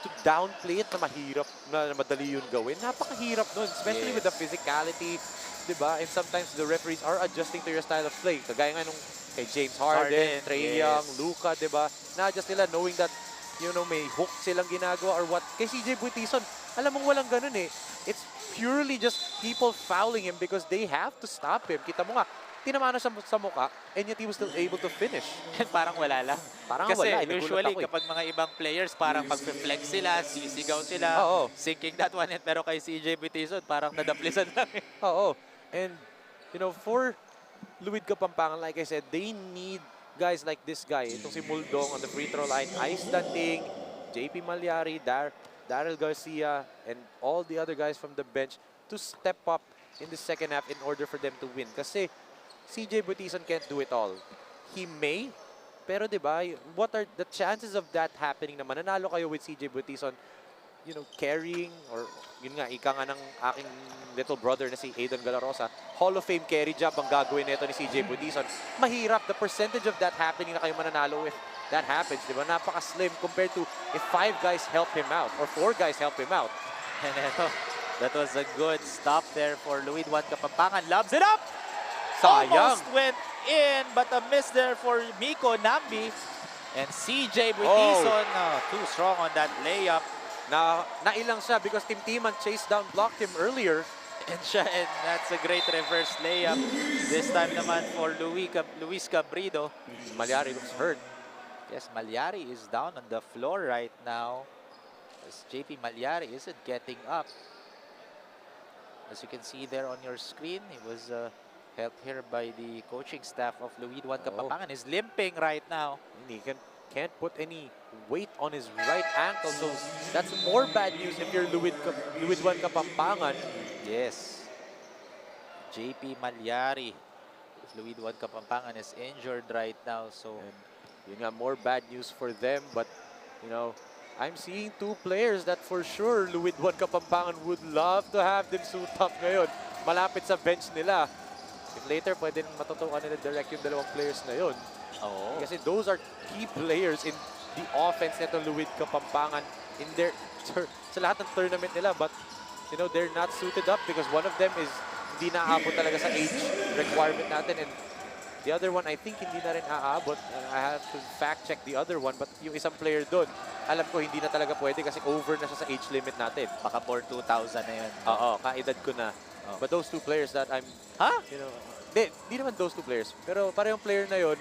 to downplay it na mahirap, na madali yun gawin. Napakahirap nun, especially with the physicality, diba? And sometimes the referees are adjusting to your style of play. Kagaya nga nung kay James Harden, Trae Young, Luka, diba? Na-adjust nila knowing that, you know, may hook silang ginagawa or what. Kay CJ Butison, alam mong walang ganun eh. It's purely just people fouling him because they have to stop him. Kita mo nga, tinamana siya sa mukha, and yet he was still able to finish.
Parang wala lang.
Parang
Kasi
wala.
usually kapag mga ibang players, parang pag-flex sila, sisigaw sila, sinking that one. Pero kay CJ Butison, parang nadaplisan lang.
Oo. And, you know, for Luid Kapampangan, like I said, they need guys like this guy. Itong si Muldong on the free throw line, Ice Danting, JP Malyari, Daryl Garcia, and all the other guys from the bench to step up in the second half in order for them to win. Kasi CJ Butison can't do it all. He may, pero diba, what are the chances of that happening na mananalo kayo with CJ Butison, you know, carrying, or yun nga, ika nga ng aking little brother na si Aidan Galarosa, Hall of Fame carry job ang gagawin nito ni CJ Butison. Mahirap, the percentage of that happening na kayo mananalo if that happens, diba? Napaka-slim compared to if 5 guys help him out or 4 guys help him out.
And that was a good stop there for Luid Kapampangan. Loves it up!
Sayang.
Almost went in, but a miss there for Miko Nambi. And CJ Butison, too strong on that layup.
Nailang siya because Tim Timan chased down, blocked him earlier.
And that's a great reverse layup. This time naman for Luis Cabrido.
Malyari looks hurt.
Yes, Malyari is down on the floor right now. As JP Malyari isn't getting up. As you can see there on your screen, he was helped here by the coaching staff of Luid Kapampangan. Is limping right now.
He can't put any weight on his right ankle, so that's more bad news if you're Luid Kapampangan.
Yes. JP Malyari, Luid Kapampangan, is injured right now, so
yun nga, more bad news for them. But you know, I'm seeing 2 players that for sure Luid Kapampangan would love to have them suit up ngayon. Malapit sa bench nila. If later, pwede matutukan nila direct yung 2 players na yun. Kasi those are key players in the offense nito Luid Kapampangan in their sa lahat ng tournament nila. But you know, they're not suited up because one of them is hindi naaabot talaga sa age requirement natin, and the other one I think hindi na rin aabot. I have to fact check the other one, but yung isang player doon, alam ko hindi na talaga pwede kasi over na siya sa age limit natin.
baka for 2,000 na yun.
Oo, kaedad ko na. But those 2 players that I'm, you know, di naman those 2 players, pero parehong player na yon,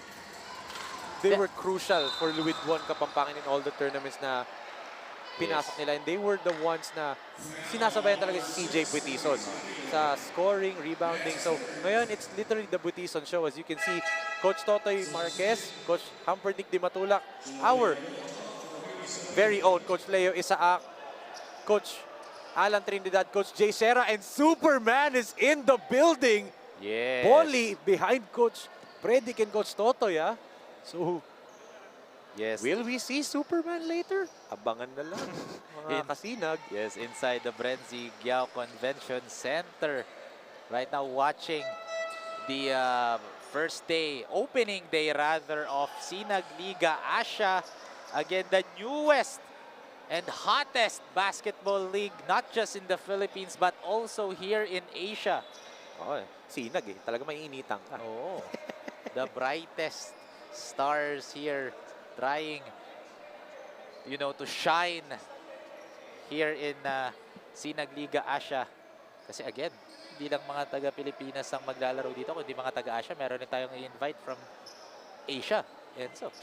they were crucial for Luid Kapampangan in all the tournaments na pinasok nila. And they were the ones na sinasabayan talaga si CJ Buitison sa scoring, rebounding. So ngayon, it's literally the Buitison show. As you can see, Coach Totoy Marquez, Coach Humperdinck Di Matulak, our very own Coach Leo Isaac, Coach Alan Trinidad, Coach Jay Serra, and Superman is in the building.
Yes.
Bolly behind Coach Predic and Coach Totoy, ah. So,
Yes.
will we see Superman later? Abangan na lang, mga kasinag.
Yes, inside the Bren Guiao Convention Center. Right now watching the first day, opening day rather, of Sinag Liga Asya. Again, the newest and hottest basketball league, not just in the Philippines, but also here in Asia.
Oh, sinag eh. Talaga may initang ka.
Oh, the brightest stars here trying, you know, to shine here in Sinag Liga Asya. Kasi again, hindi lang mga taga-Pilipinas ang maglalaro dito, kundi mga taga-Asya. Meron din tayong i-invite from Asia. And so,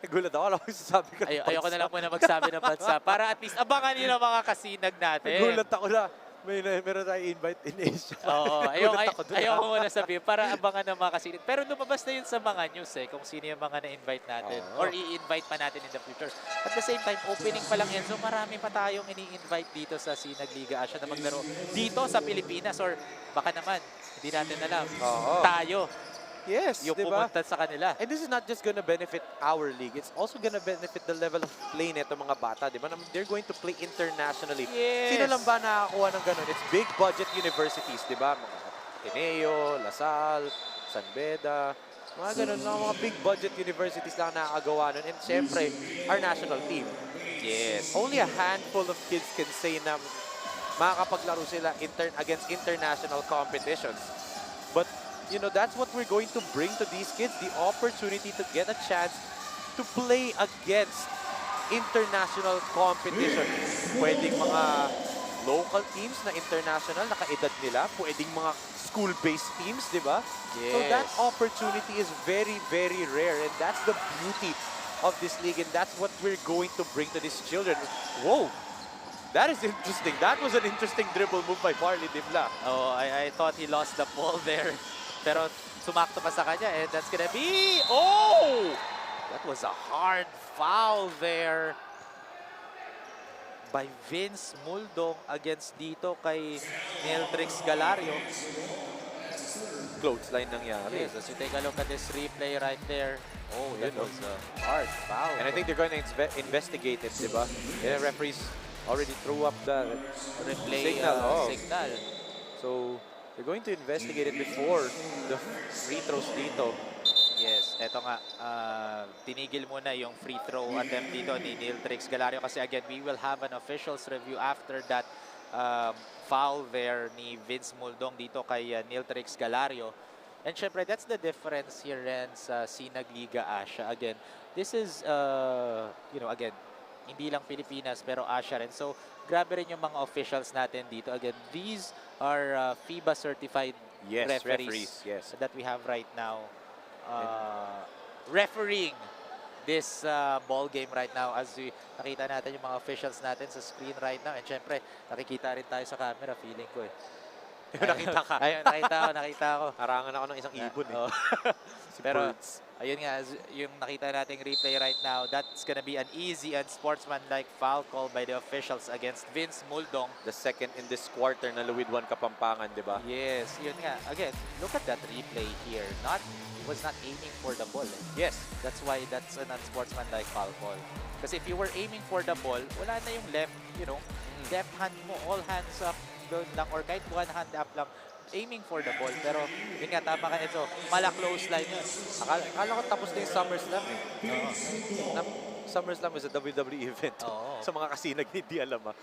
Nagulat ako. Alam ko yung sasabi ka.
ayoko na lang muna magsabi ng bansa para at least abangan nyo ng mga kasinag natin.
Nagulat ako na. Meron tayong invite in Asia.
Oo,
Nagulat ako dun,
ayoko muna sabihin para abangan ng mga kasinag. Pero lumabas na yun sa mga news kung sino yung mga na-invite natin or i-invite pa natin in the future. At the same time, opening pa lang yan. So marami pa tayong ini-invite dito sa Sinag Liga Asya na maglaro dito sa Pilipinas, or baka naman, hindi natin alam. Tayo
Yes,
yung
diba?
pumunta sa kanila.
And this is not just gonna benefit our league. It's also gonna benefit the level of play nito mga bata, di ba? They're going to play internationally.
Yes.
Sino lang ba nakakakuha ng ganun? It's big budget universities, di ba? Mga Ateneo, Lasal, San Beda, mga ganun lang, mga big budget universities lang nakakagawa nun. And syempre, our national team.
Yes.
Only a handful of kids can say na makakapaglaro sila against international competitions. But you know, that's what we're going to bring to these kids, the opportunity to get a chance to play against international competition. Pwedeng mga local teams na international, nakaedad nila. Pwedeng mga school-based teams, di ba?
Yes.
So that opportunity is very, very rare. And that's the beauty of this league. And that's what we're going to bring to these children. Whoa! That is interesting. That was an interesting dribble move by Farley Dimla.
Oh, I thought he lost the ball there. Pero sumakto pa sa kanya, and that's gonna be... Oh! That was a hard foul there by Vince Muldong against dito kay Neldrix Galario.
Clothesline nangyari.
Yes, as you take a look at this replay right there. Oh, that
Yun,
was a hard foul.
And I think they're going to investigate it, di ba? The referees already threw up the
replay
signal.
signal.
So, they're going to investigate it before the free throws dito.
Yes, eto nga, tinigil muna yung free throw attempt dito ni Neldrix Galario kasi again, we will have an officials review after that foul there ni Vince Muldong dito kay Neldrix Galario. And syempre, that's the difference here in sa Sinag Liga Asya. Again, this is, you know, again, hindi lang Pilipinas pero Asya rin. So, grabe rin yung mga officials natin dito. Again, these are FIBA certified referees
yes.
that we have right now refereeing this ball game right now, as we nakita natin yung mga officials natin sa screen right now. And syempre, nakikita rin tayo sa camera, feeling ko eh.
Nakita ka.
Ayun, nakita ko.
Harangan ako ng isang ibon eh.
Oh.
Si
Pero,
Birds.
ayun nga, yung nakita nating replay right now, that's gonna be an easy and sportsman-like foul call by the officials against Vince Muldong.
The second in this quarter na Luid 1 Kapampangan, di ba?
Yes, yun nga. Again, look at that replay here. He was not aiming for the ball.
Yes.
That's why that's an unsportsmanlike foul call. Kasi if you were aiming for the ball, wala na yung left, you know, left hand mo, all hands up doon lang, or kahit one hand up lang, aiming for the ball. Pero, yun nga, tama ka, Enzo. Mala-close line yun.
Akala ko tapos na yung SummerSlam eh. SummerSlam was a WWE event.
Oo.
Sa mga kasinag, hindi alam ah.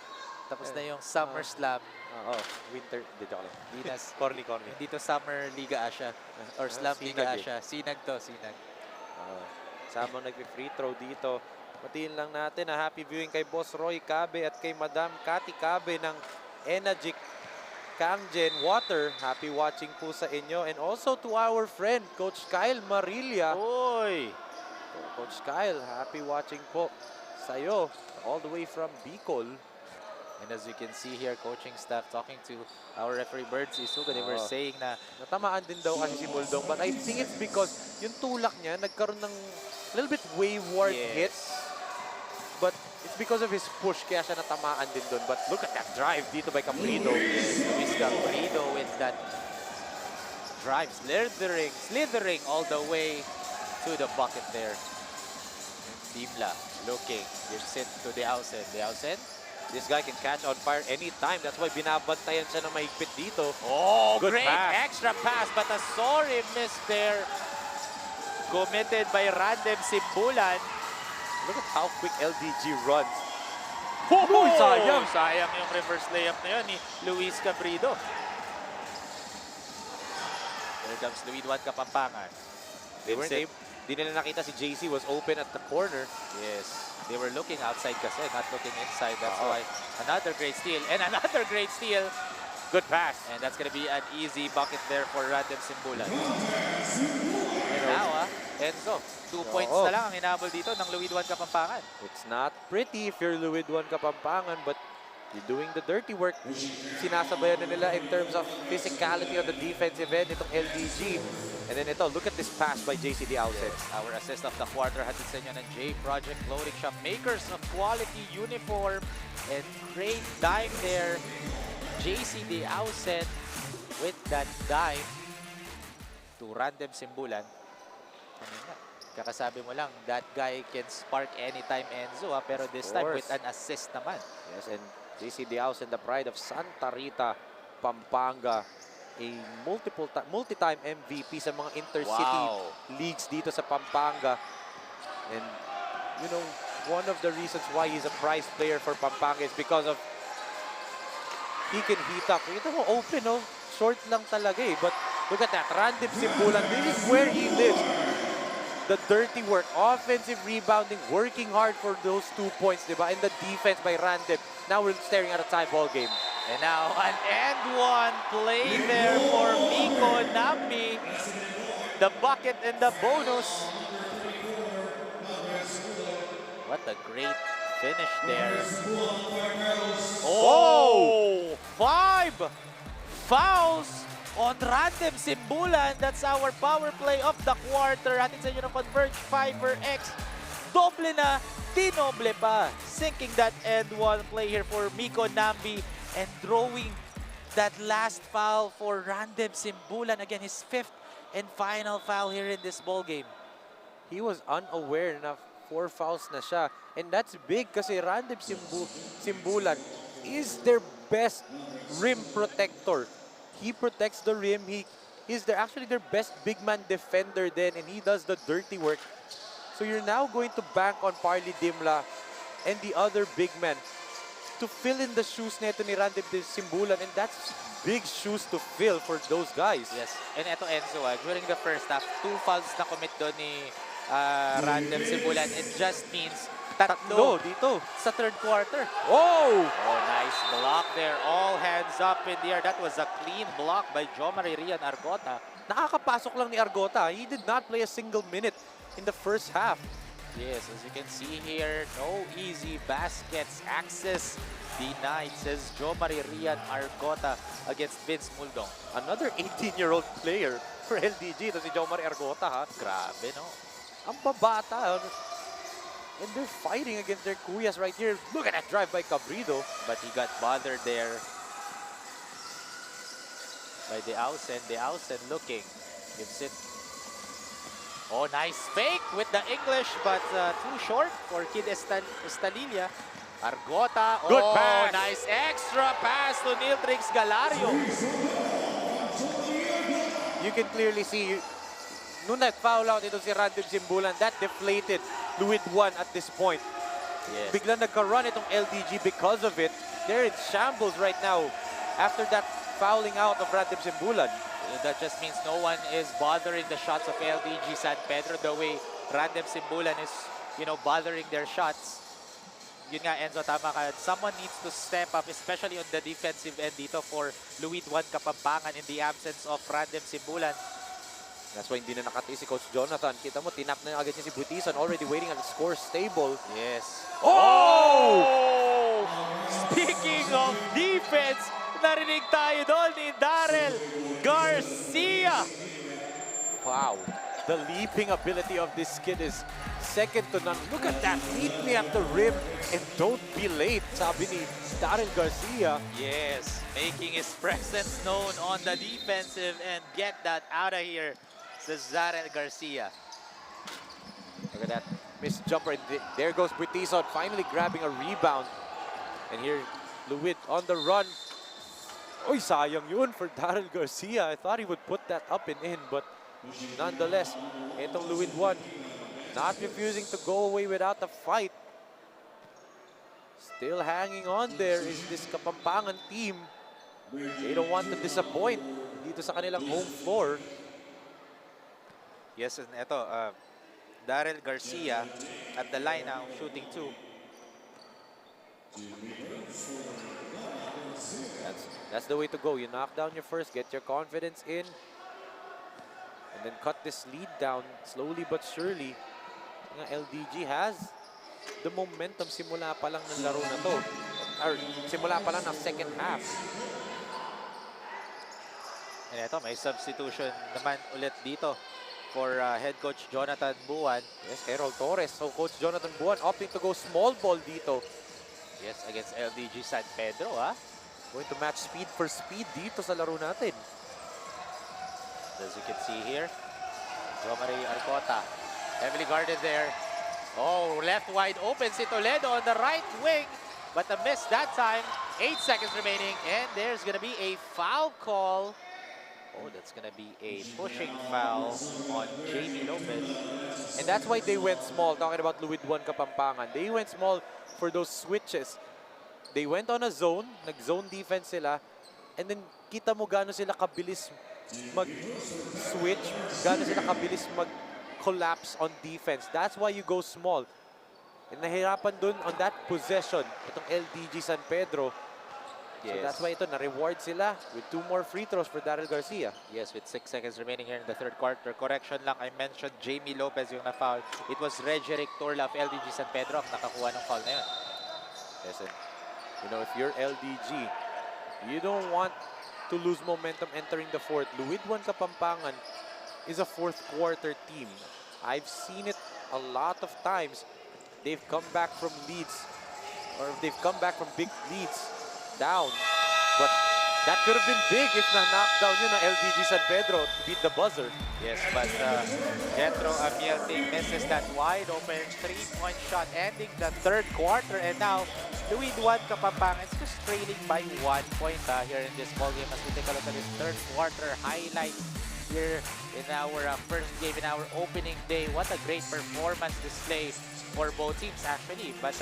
Tapos na yung SummerSlam.
Oo. Winter, dito ako lang.
Dinas.
Corny.
Dito Summer Liga Asya. Or Slam Liga
Sinag eh.
Asya. Sinag to, sinag.
Samang nag-free throw dito. Matiin lang natin happy viewing kay Boss Roy Cabe at kay Madam Cathy Cabe ng Enagic Kangjen Water. Happy watching po sa inyo. And also to our friend, Coach Kyle Marilla.
Oy!
Coach Kyle, happy watching po Sa'yo, all the way from Bicol.
And as you can see here, coaching staff talking to our referee Birds Isuga, they were saying na
Natamaan din daw kasi si Muldong, but I think it's because yung tulak niya nagkaroon ng little bit wayward hits. But it's because of his push kaya siya natamaan din doon. But look at that drive dito by Caprido.
Luis Caprido with that drive, slithering all the way to the bucket there. Dimla looking, gives it to the Ausen. The Ausen.
This guy can catch on fire anytime. That's why binabantayan siya ng mahigpit dito.
Oh,
Good
great
pass.
extra pass, but a sorry miss there. Committed by Random Simbulan.
Look at how quick LDG runs.
Oh,
sayang.
Sayang yung reverse layup na yun ni Luis Caprido. There comes Luid Kapampangan.
Di nila nakita si JC was open at the corner.
Yes, they were looking outside kasi, not looking inside. That's why another great steal and another great steal.
Good pass.
And that's gonna be an easy bucket there for Random Simbulan. And now, Enzo, 2 points na lang ang hinabol dito ng Luid Kapampangan.
It's not pretty if you're Luid Kapampangan, but you're doing the dirty work. Sinasabayan na nila in terms of physicality on the defensive end itong LDG. And then ito, look at this pass by JC the Outset.
Our assist of the quarter hatid sa inyo ng J Project Clothing Shop, makers of quality uniform and great dime there. JC the Outset with that dime to Random Simbulan. Kakasabi mo lang, that guy can spark anytime, Enzo, pero this time with an assist naman.
Yes, and JC the Outset, the pride of Santa Rita, Pampanga. A multi-time MVP sa mga intercity leagues dito sa Pampanga. And, you know, one of the reasons why he's a prize player for Pampanga is because of he can heat up. Ito mo, open, oh. Short lang talaga eh. But look at that, Random Simbulan. This is where he lives. The dirty work, offensive rebounding, working hard for those 2 points, diba? And the defense by Random. Now we're staring at a tie ball game.
And now an end one play there for Miko Nambi. The bucket and the bonus. What a great finish there. Oh! 5 fouls on Random Simbulan. That's our power play of the quarter. Hatid sa inyo ng Converge Fiber X. Doble na, dinoble pa. Sinking that end one play here for Miko Nambi. And drawing that last foul for Random Simbulan. Again, his 5th and final foul here in this ball game.
He was unaware na 4 fouls na siya. And that's big kasi Random Simbulan is their best rim protector. He protects the rim. He's actually their best big man defender then, and he does the dirty work. So you're now going to bank on Parley Dimla and the other big men to fill in the shoes neto ni Random Simbulan, and that's big shoes to fill for those guys.
Yes, and eto Enzo, during the first half, 2 fouls na commit doon ni Random Simbulan. It just means tatlo
dito
sa third quarter.
Oh!
Oh, nice block there. All hands up in the air. That was a clean block by Jomari Rian Argota.
Nakakapasok lang ni Argota. He did not play a single minute in the first half.
Yes, as you can see here, no easy baskets. Access denied, says Jomari Rian Argota against Vince Muldong.
Another 18-year-old player for LDG. Ito si Jomari Argota, ha?
Grabe, no?
Ang babata. And they're fighting against their kuyas right here. Look at that drive by Cabrido.
But he got bothered there by the Ausen. The Ausen looking. Gives it. Oh, nice fake with the English, but too short for Kid Estalilla. Argota.
Good
oh,
pass.
Nice extra pass to Niltrix Galario.
You can clearly see, nung nag-foul out ito si Random Simbulan, that deflated Luid 1 at this point.
Yes.
Biglang nagka-run itong LDG because of it. They're in shambles right now after that fouling out of Random Simbulan.
That just means no one is bothering the shots of LDG San Pedro the way Random Simbulan is, you know, bothering their shots. Yun nga, Enzo, tama ka. Someone needs to step up, especially on the defensive end dito for Luid Kapampangan in the absence of Random Simbulan.
That's why hindi na nakatiis si Coach Jonathan. Kita mo, tinap na agad niya si Butison, already waiting at the score stable.
Yes.
Oh!
Speaking of defense, narinig tayo doon ni Darrell Garcia.
Wow. The leaping ability of this kid is second to none. Look at that. Meet me at the rim and don't be late, sabi ni Darrell Garcia.
Yes, making his presence known on the defensive and get that out of here. Darrell Garcia.
Look at that missed jumper. And there goes Butison finally grabbing a rebound. And here, Luid on the run. Oy, sayang yun for Darrell Garcia. I thought he would put that up and in, but nonetheless, itong Luid won. Not refusing to go away without a fight. Still hanging on there is this Kapampangan team. They don't want to disappoint dito sa kanilang home floor.
Yes, and ito, Darrell Garcia at the line now, shooting 2.
That's the way to go. You knock down your first, get your confidence in, and then cut this lead down slowly but surely. Ang LDG has the momentum simula pa lang ng laro na to. Or simula pa lang ng second half.
And ito, may substitution naman ulit dito for head coach Jonathan Buwan.
Yes, Errol Torres. So Coach Jonathan Buwan opting to go small ball dito.
Yes, against LDG San Pedro,
Going to match speed for speed dito sa laro natin.
As you can see here, Jomari Arcota, heavily guarded there. Oh, left wide open si Toledo on the right wing, but a miss that time. 8 seconds remaining, and there's gonna be a foul call. Oh, that's gonna be a pushing foul on Jamie Lopez.
And that's why they went small. Talking about Luid 1 Kapampangan. They went small for those switches. They went on a zone, nag-zone defense sila, and then kita mo gaano sila kabilis mag-switch, gaano sila kabilis mag-collapse on defense. That's why you go small. And nahirapan dun on that possession, itong LDG San Pedro.
Yes.
So that's why ito, na-reward sila with 2 more free throws for Darrell Garcia.
Yes, with 6 seconds remaining here in the third quarter. Correction lang, I mentioned Jamie Lopez yung na-foul. It was Regeric Torla of LDG San Pedro ang nakakuha ng foul na yun.
Yes, and you know, if you're LDG, you don't want to lose momentum entering the fourth. Luid 1 Kapampangan is a fourth quarter team. I've seen it a lot of times. They've come back from leads, or they've come back from big leads down. But that could have been big if na-knockdown yun ng LDG San Pedro to beat the buzzer.
Yes, but Jetro Amielting misses that wide open 3-point shot ending the third quarter. And now, Luid 1 Kapampangan is just trailing by 1 point here in this ball game as we take a look at this third quarter highlight here in our first game in our opening day. What a great performance display for both teams actually. But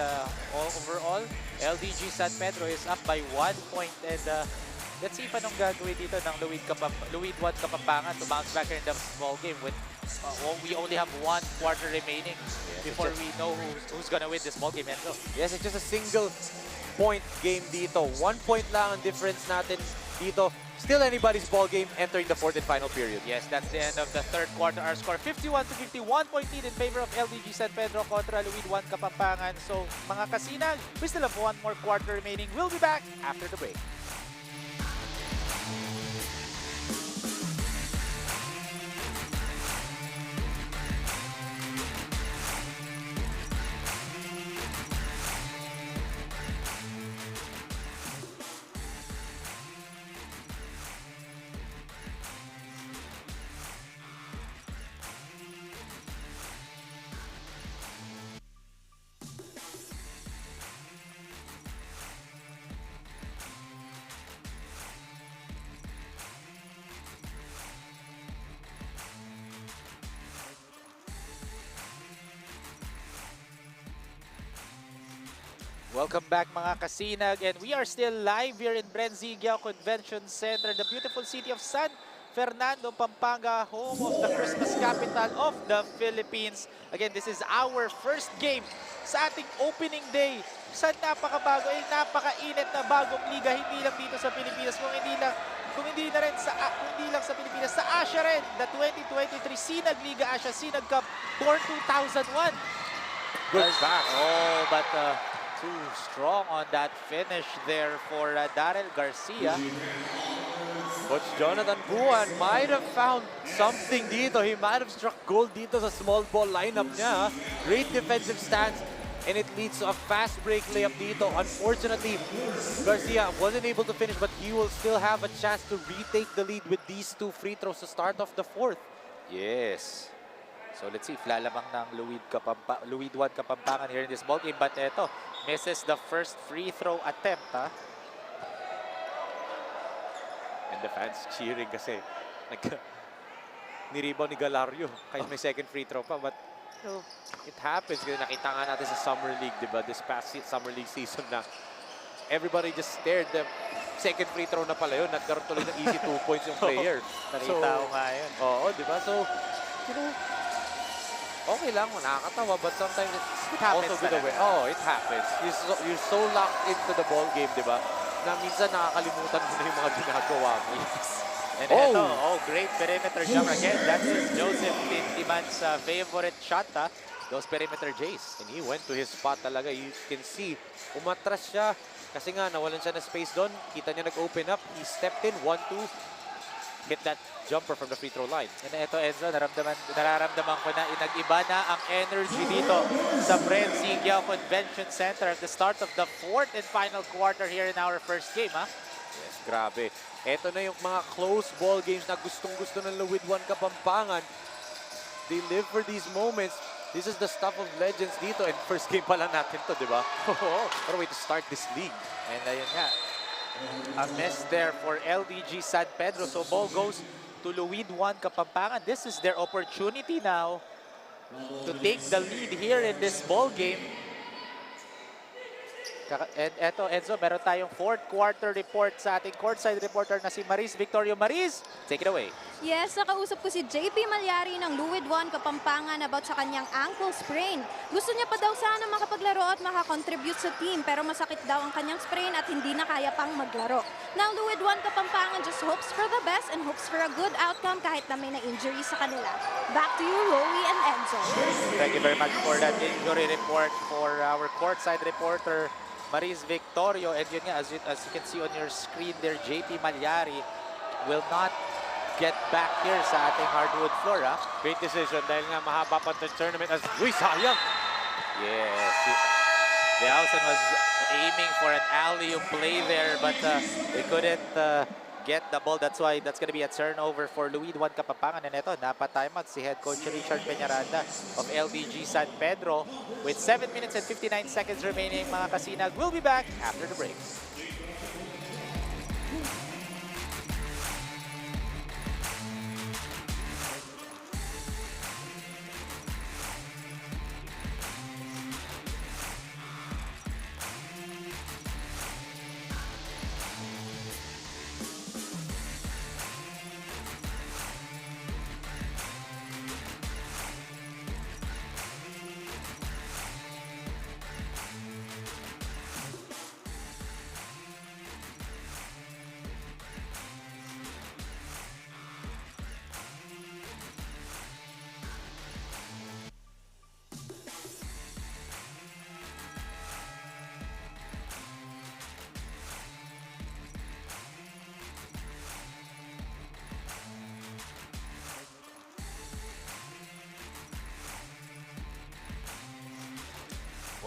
overall, LDG San Pedro is up by 1 point, and let's see if anong gagawin dito ng Luid 1 Kapampangan to bounce back here in the small game with we only have 1 quarter remaining before we know who's gonna win this ball game. Enzo.
Yes, it's just a single point game dito. 1 point lang ang difference natin dito. Still anybody's ball game entering the fourth and final period.
Yes, that's the end of the third quarter. Our score 51-50, 1 point lead in favor of LDG San Pedro kontra Luid 1 Kapampangan. So mga kasinag, we still have 1 more quarter remaining. We'll be back after the break. Welcome back mga kasinag, and we are still live here in Bren Guiao Convention Center, the beautiful city of San Fernando, Pampanga, home of the Christmas capital of the Philippines. Again, this is our first game sa ating opening day sa napakabago, napakainit na bagong liga, hindi lang dito sa Pilipinas, kung hindi lang kung hindi na rin kung hindi lang sa Pilipinas, sa Asia rin, the 2023 Sinag Liga Asya Sinag Cup, born 2001.
Good back.
Oh, but too strong on that finish there for Darrell Garcia.
Coach Jonathan Buwan might have found something dito. He might have struck gold dito sa small ball lineup niya. Great defensive stance. And it leads to a fast break layup dito. Unfortunately, Garcia wasn't able to finish, but he will still have a chance to retake the lead with these 2 free throws to start off the 4th.
Yes. So let's see if lalamang ng Luid 1 Kapampangan here in this ball game. But eto, misses the first free throw attempt.
And the fans cheering kasi ni-rebound ni Galario kahit may second free throw pa. But you know, it happens. Kasi nakita nga natin sa Summer League, diba? This past Summer League season na everybody just stared. The second free throw na pala yun. Nagkaroon tuloy ng easy 2 points yung player.
Nakita ko nga yun.
Oo, diba? So, you know, okay lang, nakakatawa, but sometimes it
happens
also good away. Oh, it happens. You're so locked into the ball game, diba? Na minsan nakakalimutan mo na yung mga ginagawa mo.
And ito, great perimeter jumper again. That is Joseph Tintiman's favorite shot, those perimeter Jays.
And he went to his spot talaga. You can see, umatras siya. Kasi nga, nawalan siya ng space doon. Kita niya nag-open up. He stepped in, 1-2. Hit that jumper from the free throw line.
And ito, Enzo, nararamdaman ko na nag-iba na ang energy dito sa Bren Guiao Convention Center at the start of the 4th and final quarter here in our first game,
Yes, grabe. Ito na yung mga close ball games na gustong-gusto ng Luid 1 Kapampangan. They live for these moments. This is the stuff of legends dito. And first game pa lang natin to, di ba? What a way to start this league.
And ayun nga, a miss there for LDG San Pedro. So ball goes to Luid 1 Kapampangan. This is their opportunity now to take the lead here in this ball game. And eto, Enzo, meron tayong 4th quarter report sa ating courtside reporter na si Maris Victorio. Maris, take it away.
Yes, nakausap ko si JP Malyari ng Luid 1 Kapampangan about sa kanyang ankle sprain. Gusto niya pa daw sana makapaglaro at makakontribute sa team, pero masakit daw ang kanyang sprain at hindi na kaya pang maglaro. Now, Luid 1 Kapampangan just hopes for the best and hopes for a good outcome kahit na may na-injury sa kanila. Back to you, Rowie and Enzo.
Thank you very much for that injury report for our courtside reporter, Maris Victorio. And yun nga, as you can see on your screen there, JP Malyari will not get back here sa ating hardwood floor.
Great decision dahil nga mahaba pa the tournament as uy, sayang!
Yes, Guiao was aiming for an alley-oop play there, but they couldn't get the ball. That's why that's going to be a turnover for Luid 1 Kapampangan. And ito, napatimeout si head coach Richard Peñaranda of LDG San Pedro with 7 minutes and 59 seconds remaining. Mga kasinag, we'll be back after the break.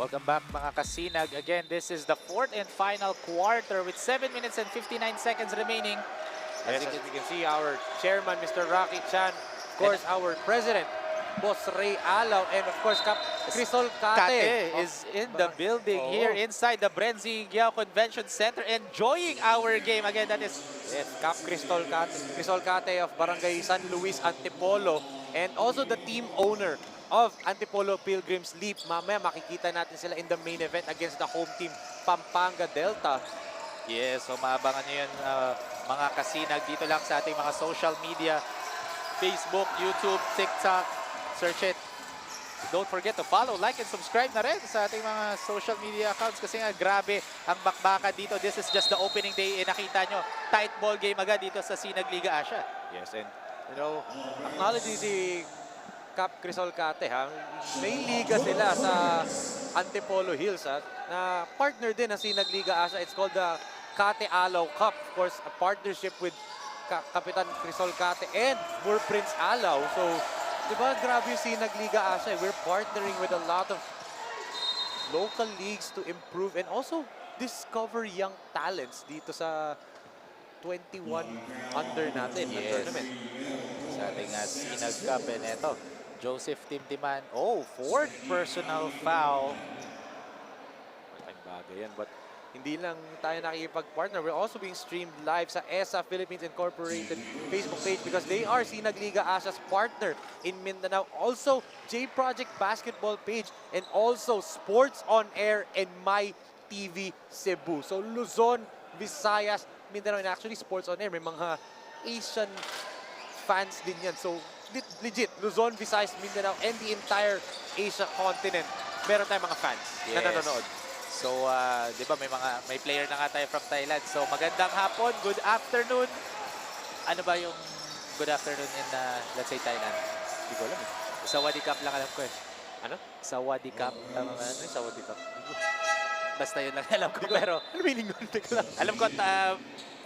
Welcome back mga kasinag. Again, this is the 4th and final quarter with 7 minutes and 59 seconds remaining.
Yes, as we can see, our chairman, Mr. Rocky Chan, of course, our president, Boss Ray Alaw, and of course, Crisol
Kate is in the building here inside the Bren Guiao Convention Center, enjoying our game. Again, that is
Cap Crisol Kate of Barangay San Luis Antipolo, and also the team owner of Antipolo Pilgrims Leap. Mamaya makikita natin sila in the main event against the home team, Pampanga Delta.
Yes, so maabangan nyo yun mga kasinag dito lang sa ating mga social media, Facebook, YouTube, TikTok. Search it don't forget to follow, like, and subscribe na rin sa ating mga social media accounts kasi nga grabe ang bakbakan dito. This is just the opening day. Nakita nyo, tight ball game agad dito sa Sinag Liga Asya.
Yes, and you know, acknowledging si Cap Crisol Cate, ha? May liga sila sa Antipolo Hills, ha? Na partner din ng Sinag Liga Asya. It's called the Cate Alaw Cup. Of course, a partnership with Kapitan Crisol Cate and Moor Prince Alaw. So, diba, grabe yung Sinag Liga Asya. We're partnering with a lot of local leagues to improve and also discover young talents dito sa 21 under natin na tournament.
Sa ating Sinag Cup. And eto, Joseph Timtiman. Oh, 4th personal foul.
Malaking bagay yan. But hindi lang tayo nakikipag-partner. We're also being streamed live sa ESA Philippines Incorporated Facebook page because they are Sinag Liga Asya's partner in Mindanao. Also, J Project Basketball page and also Sports on Air and My TV Cebu. So, Luzon, Visayas, Mindanao, and actually Sports on Air. May mga Asian fans din yan. So, legit, Luzon, Visayas, Mindanao, and the entire Asia continent. Meron tayong mga fans na nanonood.
So, di ba may player na nga tayo from Thailand. So, magandang hapon, good afternoon. Ano ba yung good afternoon in, let's say, Thailand?
Hindi ko alam eh.
Sa Wadi Cup lang alam ko eh.
Ano?
Sa Wadi Cup. Tama ba?
Ano yung sa Wadi Cup?
Basta yun lang alam ko. Pero,
Ano meaning nun? Teka lang.
alam ko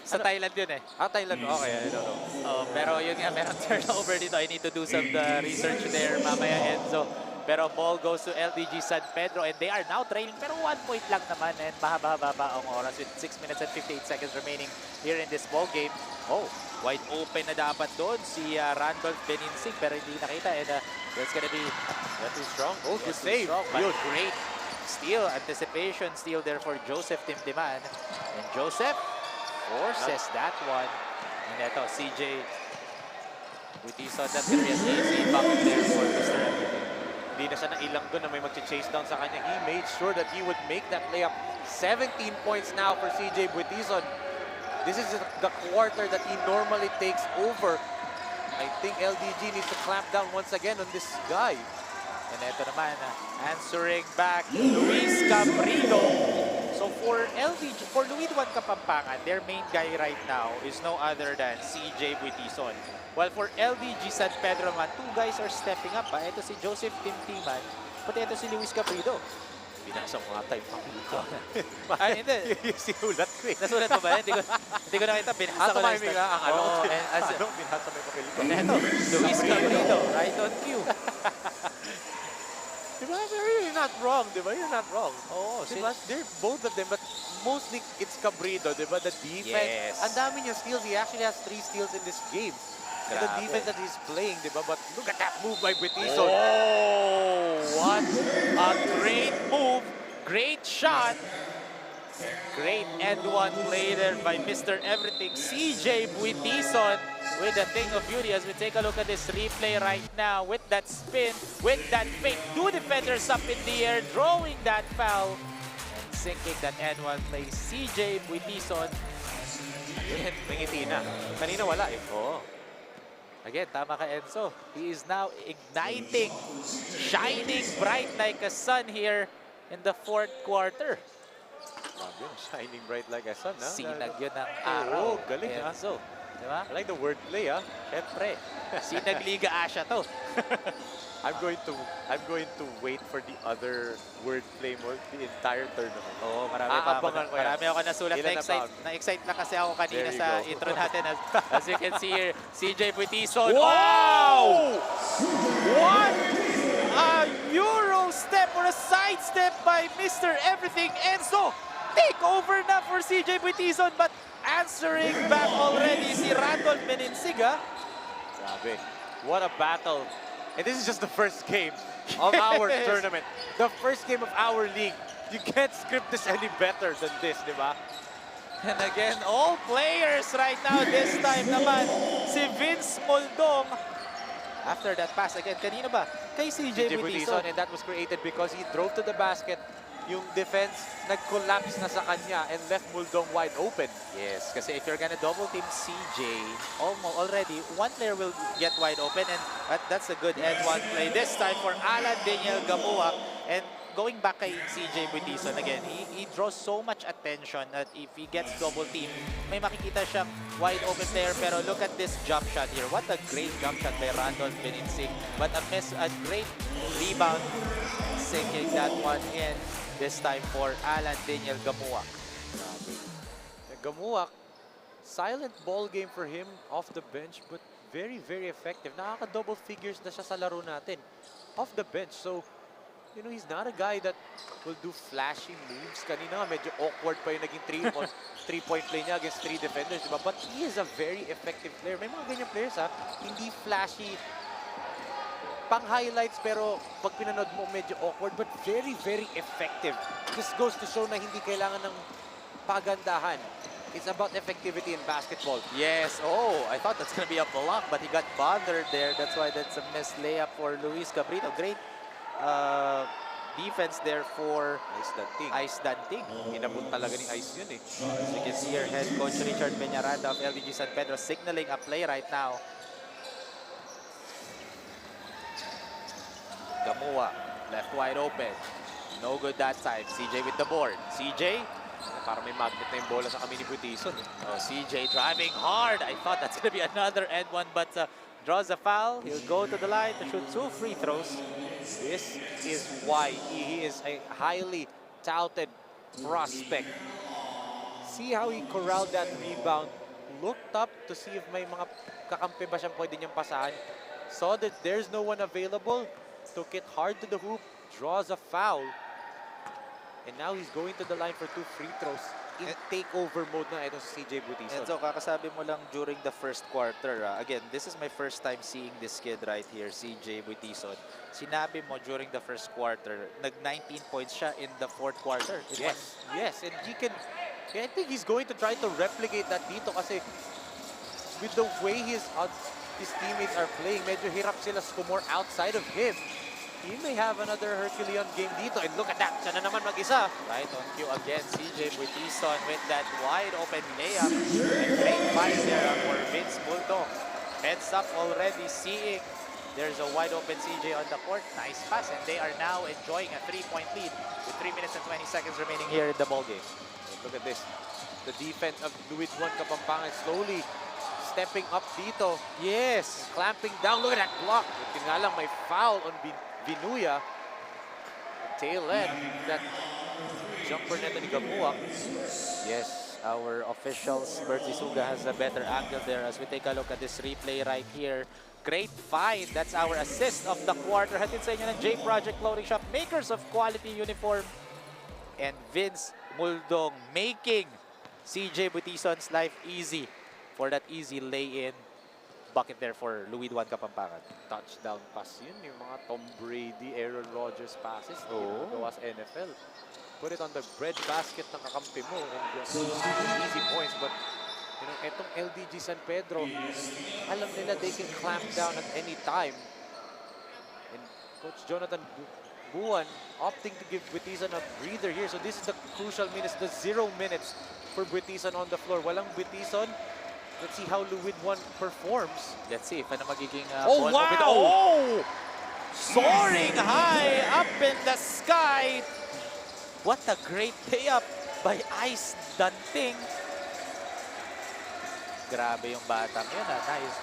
sa Thailand yun eh.
Ah, Thailand. Okay, I don't know.
Oh, pero yun nga, meron turnover dito. I need to do some research there mamaya, Enzo. Pero ball goes to LDG San Pedro and they are now trailing. Pero 1 point lang naman and mahaba-haba ang oras with 6 minutes and 58 seconds remaining here in this ball game. Oh, wide open na dapat doon si Randolph Beninsig pero hindi nakita and that's gonna be
Too strong. Oh, good
yes,
save.
strong, but great steal, anticipation steal there for Joseph Timtiman. And Joseph forces that one. And ito, CJ Buitison, that's gonna be an easy bucket there for Mr. Everything.
Hindi na siya nailang doon na may mag-chase down sa kanya. He made sure that he would make that layup. 17 points now for CJ Buitison. This is the quarter that he normally takes over. I think LDG needs to clamp down once again on this guy.
And ito naman, answering back, Luis Caprido. So for LDG, for Luid Kapampangan, their main guy right now is no other than CJ Buitison. While for LDG San Pedro man, 2 guys are stepping up. Ito si Joseph Timtiman, pati ito si Luis Caprido.
Binasa mo nga tayo pakita.
Ay, hindi.
Sinulat ko eh.
Nasulat mo ba? Hindi ko nakita. Binasa ko lang.
Tumimik ang ano.
Oo,
Ano? Binasa mo yung papel ko.
and ito, Luis Caprido, right on cue.
Diba? You're not wrong, diba? You're not wrong.
Oo,
Diba? They're both of them, but mostly it's Cabrido, diba? The defense.
Yes.
Ang dami niyang steals. He actually has 3 steals in this game. And the
Grabe.
defense that he's playing, diba? But look at that move by Buitison.
Oh, what a great move. Great shot. Great end one play there by Mr. Everything, CJ Buitison, with a thing of beauty as we take a look at this replay right now with that spin, with that fake. 2 defenders up in the air, drawing that foul and sinking that end one play. CJ Buitison.
Nangiti na. Kanina wala eh.
Oh. Again, tama ka, Enzo. He is now igniting, shining bright like a sun here in the 4th quarter.
Grabe yun, shining bright like a sun, ha?
Sinag yun ng
Oo,
araw.
galing, ha?
Enzo. Diba?
I like the wordplay, ha?
Siyempre. Sinag Liga Asya to.
I'm going to wait for the other wordplay mo the entire tournament.
Oo, marami pa ako.
Aabangan ko yan.
Marami ako nasulat.
Ilan na
Na-excite,
ba?
na-excite lang kasi ako kanina
There you
sa
go.
intro natin. As you can see here, CJ Buitison.
Wow!
What a Euro step or a side step by Mr. Everything, Enzo. Take over na for CJ Buitison, but answering back already si Randolph Meninsiga.
Grabe. What a battle. And this is just the first game of our
Yes.
tournament. The first game of our league. You can't script this any better than this, di ba?
And again, all players right now. This time naman, si Vince Moldong. After that pass again, kanino ba? Kay CJ
CJ
Buitison.
Buitison, and that was created because he drove to the basket, yung defense nag-collapse na sa kanya and left Muldong wide open.
Yes, kasi if you're gonna double team CJ, already one player will get wide open, and that's a good end one play this time for Alan Daniel Gamuak. And going back kay CJ Buitison again, he draws so much attention that if he gets double team, may makikita siyang wide open player. Pero look at this jump shot here. What a great jump shot by Randolph Beninsing. But a great rebound, sinking that one in. This time for Alan Daniel Gamuak.
Gamuak, silent ball game for him off the bench, but very, very effective. Nakaka-double figures na siya sa laro natin off the bench. So, you know, he's not a guy that will do flashy moves. Kanina nga, medyo awkward pa yung naging three-point play niya against 3 defenders, diba? But he is a very effective player. May mga ganyan players, ha? Hindi flashy, pang-highlights, pero pag pinanood mo, medyo awkward, but very, very effective. This goes to show na hindi kailangan ng pagandahan. It's about effectivity in basketball.
Yes, I thought that's gonna be a block, but he got bothered there. That's why that's a missed layup for Luis Cabrito. Great defense there for Ice Danting.
Inabot talaga ni Ice yun, eh.
As you can see here, head coach Richard Peñaranda of LDG San Pedro signaling a play right now. Gamua, left wide open. No good that time. CJ with the board. CJ,
Parang may magnet na yung bola sa kami ni Buitison.
CJ driving hard. I thought that's going to be another end one, but draws a foul. He'll go to the line to shoot 2 free throws.
This is why he is a highly touted prospect. See how he corralled that rebound. Looked up to see if may mga kakampi ba siyang pwede niyang pasahan. Saw that there's no one available. Took it hard to the hoop. Draws a foul. And now he's going to the line for 2 free throws. In takeover mode na ito si CJ Buitison.
And so, kakasabi mo lang during the first quarter, again, this is my first time seeing this kid right here, CJ Buitison. Sinabi mo during the first quarter, nag-19 points siya in the fourth quarter.
Yes, and he can, I think he's going to try to replicate that dito kasi with the way his teammates are playing, medyo hirap sila score outside of him. He may have another Herculean game dito. And look at that. Siya na naman mag-isa.
Right on cue again. CJ Buitison with that wide open layup. And great fight there for Vince Muldong. Heads up already, seeing there's a wide open CJ on the court. Nice pass. And they are now enjoying a 3-point lead with 3 minutes and 20 seconds remaining here in the ballgame.
Look at this. The defense of Luid Kapampangan slowly stepping up dito. Yes. Clamping down. Look at that block. Buti nga lang may foul on Vinuya. Tail end. That jumper net ni Gamuak.
Yes, our officials, Bert Isuga, has a better angle there as we take a look at this replay right here. Great find. That's our assist of the quarter. Hatid sa inyo ng J Project Clothing Shop, makers of quality uniform. And Vince Muldong making CJ Buitison's life easy for that easy lay-in bucket there for Luid Kapampangan.
Touchdown pass yun. Yung mga Tom Brady, Aaron Rodgers passes.
Oh.
Gawas NFL. Put it on the bread basket ng kakampi mo. And easy points. But, you know, etong LDG San Pedro, alam nila they can clamp down at any time. And Coach Jonathan Buwan opting to give Buitison a breather here. So this is the crucial minutes, the 0 minutes for Buitison on the floor. Walang Buitison. Let's see how Luid performs.
Let's see if ano magiging
oh,
ball
wow!
movement. Oh! Soaring high up in the sky. What a great layup by Ice Danting. Grabe yung batang yun. Nice.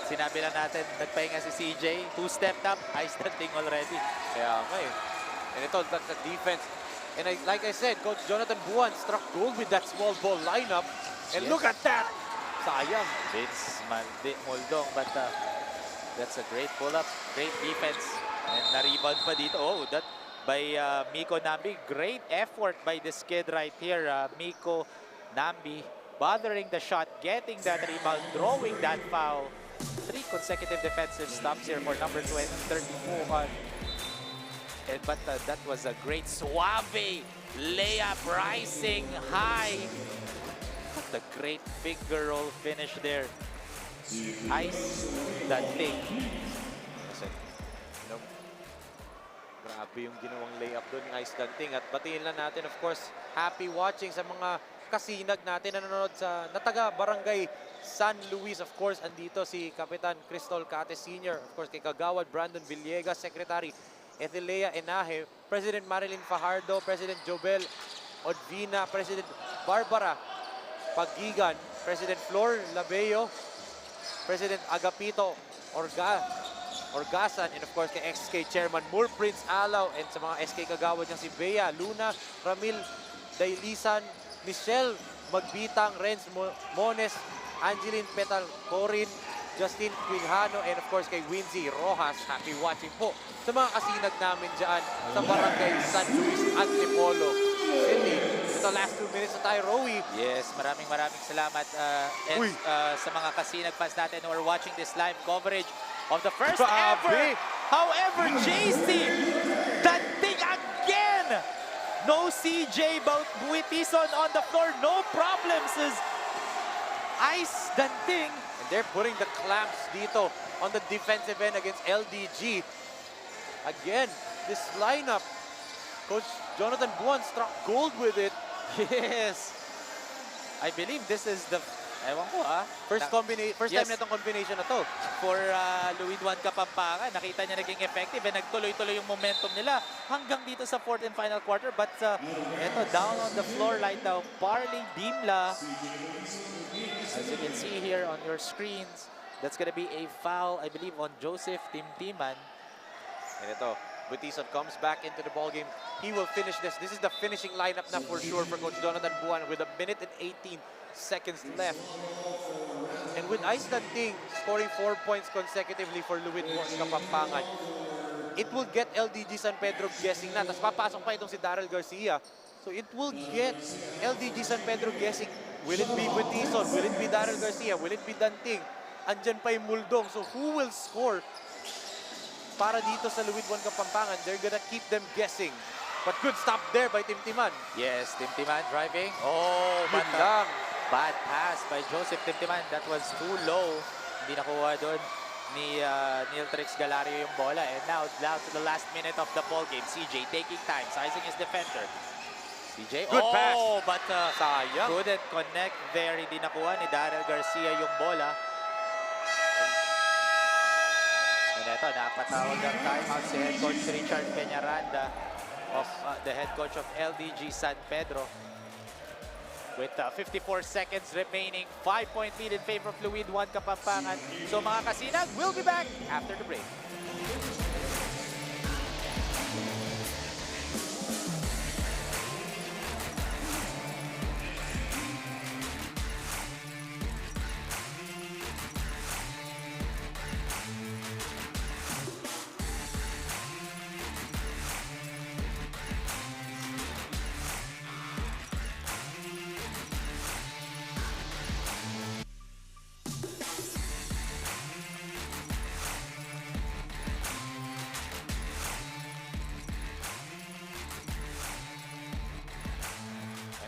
Sinabi lang natin, nagpahinga si CJ. 2-stepped up, Ice Danting already.
Kaya nga eh. And ito, that's the defense. And like I said, Coach Jonathan Buwan struck gold with that small ball lineup. And look at that! Sayang.
Vince Muldong, but that's a great pull-up, great defense. And na-rebound pa dito. Oh, that by Miko Nambi. Great effort by this kid right here. Miko Nambi bothering the shot, getting that rebound, drawing that foul. 3 consecutive defensive stops here for number 34. But that was a great suave layup rising high. What a great finger roll finish there. Ice Danting.
Listen, you know, Grabe yung ginawang layup doon, nice danting. At batiin lang natin, of course, happy watching sa mga kasinag natin na nanonood sa nataga Barangay San Luis. Of course, andito si Kapitan Cristol Cate Sr. Of course, kay Kagawad Brandon Villegas, Secretary Ethelea Enaje, President Marilyn Fajardo, President Jobel Odvina, President Barbara Pagigan, President Flor Labeo, President Agapito Orgasan, and of course kay XK Chairman Moore Prince Alaw, and sa mga SK kagawad niyang si Bea, Luna, Ramil Dailisan, Michelle Magbitang, Renz Mones, Angeline Petal Corin, Justin Quijano, and of course kay Winzy Rojas. Happy watching po sa mga kasinag namin dyan sa Barangay San Luis Antipolo City. Ito, last 2 minutes na tayo, Rowie.
Yes, maraming salamat sa mga kasinag fans natin who are watching this live coverage of the first ever. However, JC, that thing again! No CJ Buitison on the floor, no problems. Is ice danting.
And they're putting the clamps dito on the defensive end against LDG. Again, this lineup, Coach Jonathan Buwan struck gold with it.
Yes. I believe this is the, ewan ko
First time na itong combination na to.
For Luid Kapampangan, nakita niya naging effective and nagtuloy-tuloy yung momentum nila hanggang dito sa fourth and final quarter. But eto, down on the floor right now, Parley Dimla. As you can see here on your screens, that's gonna be a foul, I believe, on Joseph Timtiman.
And ito, Buitison comes back into the ball game. He will finish this. This is the finishing lineup na for sure for Coach Jonathan Buwan with 1 minute and 18 seconds left. And with Ice Danting scoring 4 points consecutively for Luid Kapampangan, it will get LDG San Pedro guessing na. Tapos papasok pa itong si Daryl Garcia. So it will get LDG San Pedro guessing. Will it be Buitison? Will it be Daryl Garcia? Will it be Danting? Andyan pa yung Muldong. So who will score para dito sa Luid Kapampangan? They're gonna keep them guessing. But good stop there by Timtiman.
Yes, Timtiman driving. Oh,
Good lang.
bad pass by Joseph Timtiman. That was too low. Hindi nakuha doon ni Neil Trix Galario yung bola. And now down to the last minute of the ball game. CJ taking time, sizing his defender. CJ,
Good pass.
But
Sayang.
couldn't connect there. Hindi nakuha ni Daryl Garcia yung bola. And eto, napatawag ng timeout si head coach Richard Peñaranda of the head coach of LDG San Pedro. With 54 seconds remaining, 5-point lead in favor of Luid Kapampangan. So mga kasinag, we'll be back after the break.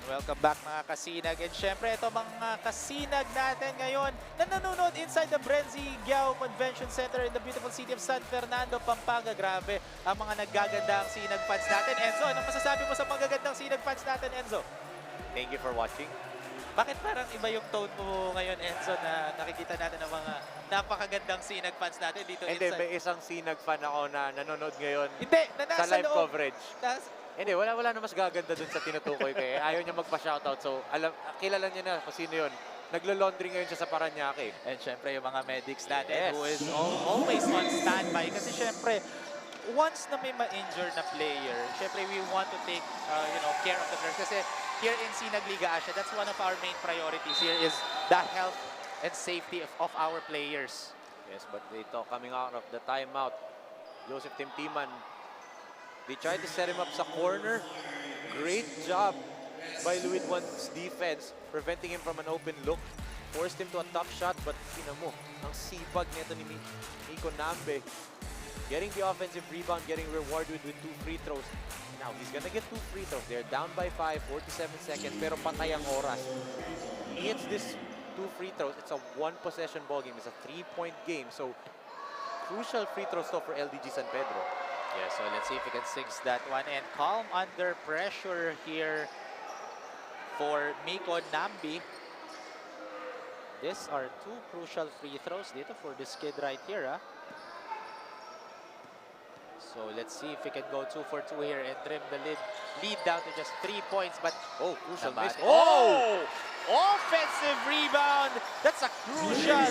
Welcome back mga kasinag. And syempre ito mga kasinag natin ngayon na nanonood inside the Bren Guiao Convention Center in the beautiful city of San Fernando, Pampanga. Grabe ang mga naggagandang sinag fans natin. Enzo, anong masasabi mo sa magagandang sinag fans natin, Enzo?
Thank you for watching.
Bakit parang iba yung tone mo ngayon, Enzo, na nakikita natin ng mga napakagandang sinag fans natin dito
Hindi,
inside?
may isang sinag fan ako na nanonood ngayon
Hindi, na
sa
nasa
live
loob.
coverage. Hindi, wala na mas gaganda dun sa tinutukoy ko eh. Ayaw niya magpa-shoutout. So, kilala niya na kung sino yun. Naglo-laundry ngayon siya sa Paranaque.
And syempre yung mga medics natin
Yes.
who is always on standby. Kasi syempre, once na may ma-injure na player, syempre we want to take care of the players. Kasi here in Sinag Liga Asya, that's one of our main priorities here is the health and safety of our players.
Yes, but ito, coming out of the timeout, Joseph Timtiman, they tried to set him up sa corner. Great job by Luid One's defense, preventing him from an open look. Forced him to a tough shot, but mo, ang sipag nito ni Miko Nambe. Getting the offensive rebound, getting rewarded with 2 free throws. Now, he's gonna get 2 free throws. They're down by 5, 47 seconds, pero patay ang oras. He hits this 2 free throws. It's a 1-possession ball game. It's a 3-point game. So, crucial free throws to for LDG San Pedro.
Yeah, so let's see if he can sinks that one. And calm under pressure here for Miko Nambi. These are two crucial free throws dito for this kid right here. So let's see if he can go 2 for 2 here and trim the lead down to just 3 points. But
crucial
naman.
miss.
Oh! Offensive rebound. That's a crucial